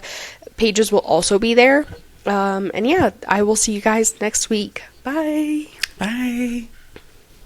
pages will also be there. And yeah, I will see you guys next week. Bye. Bye.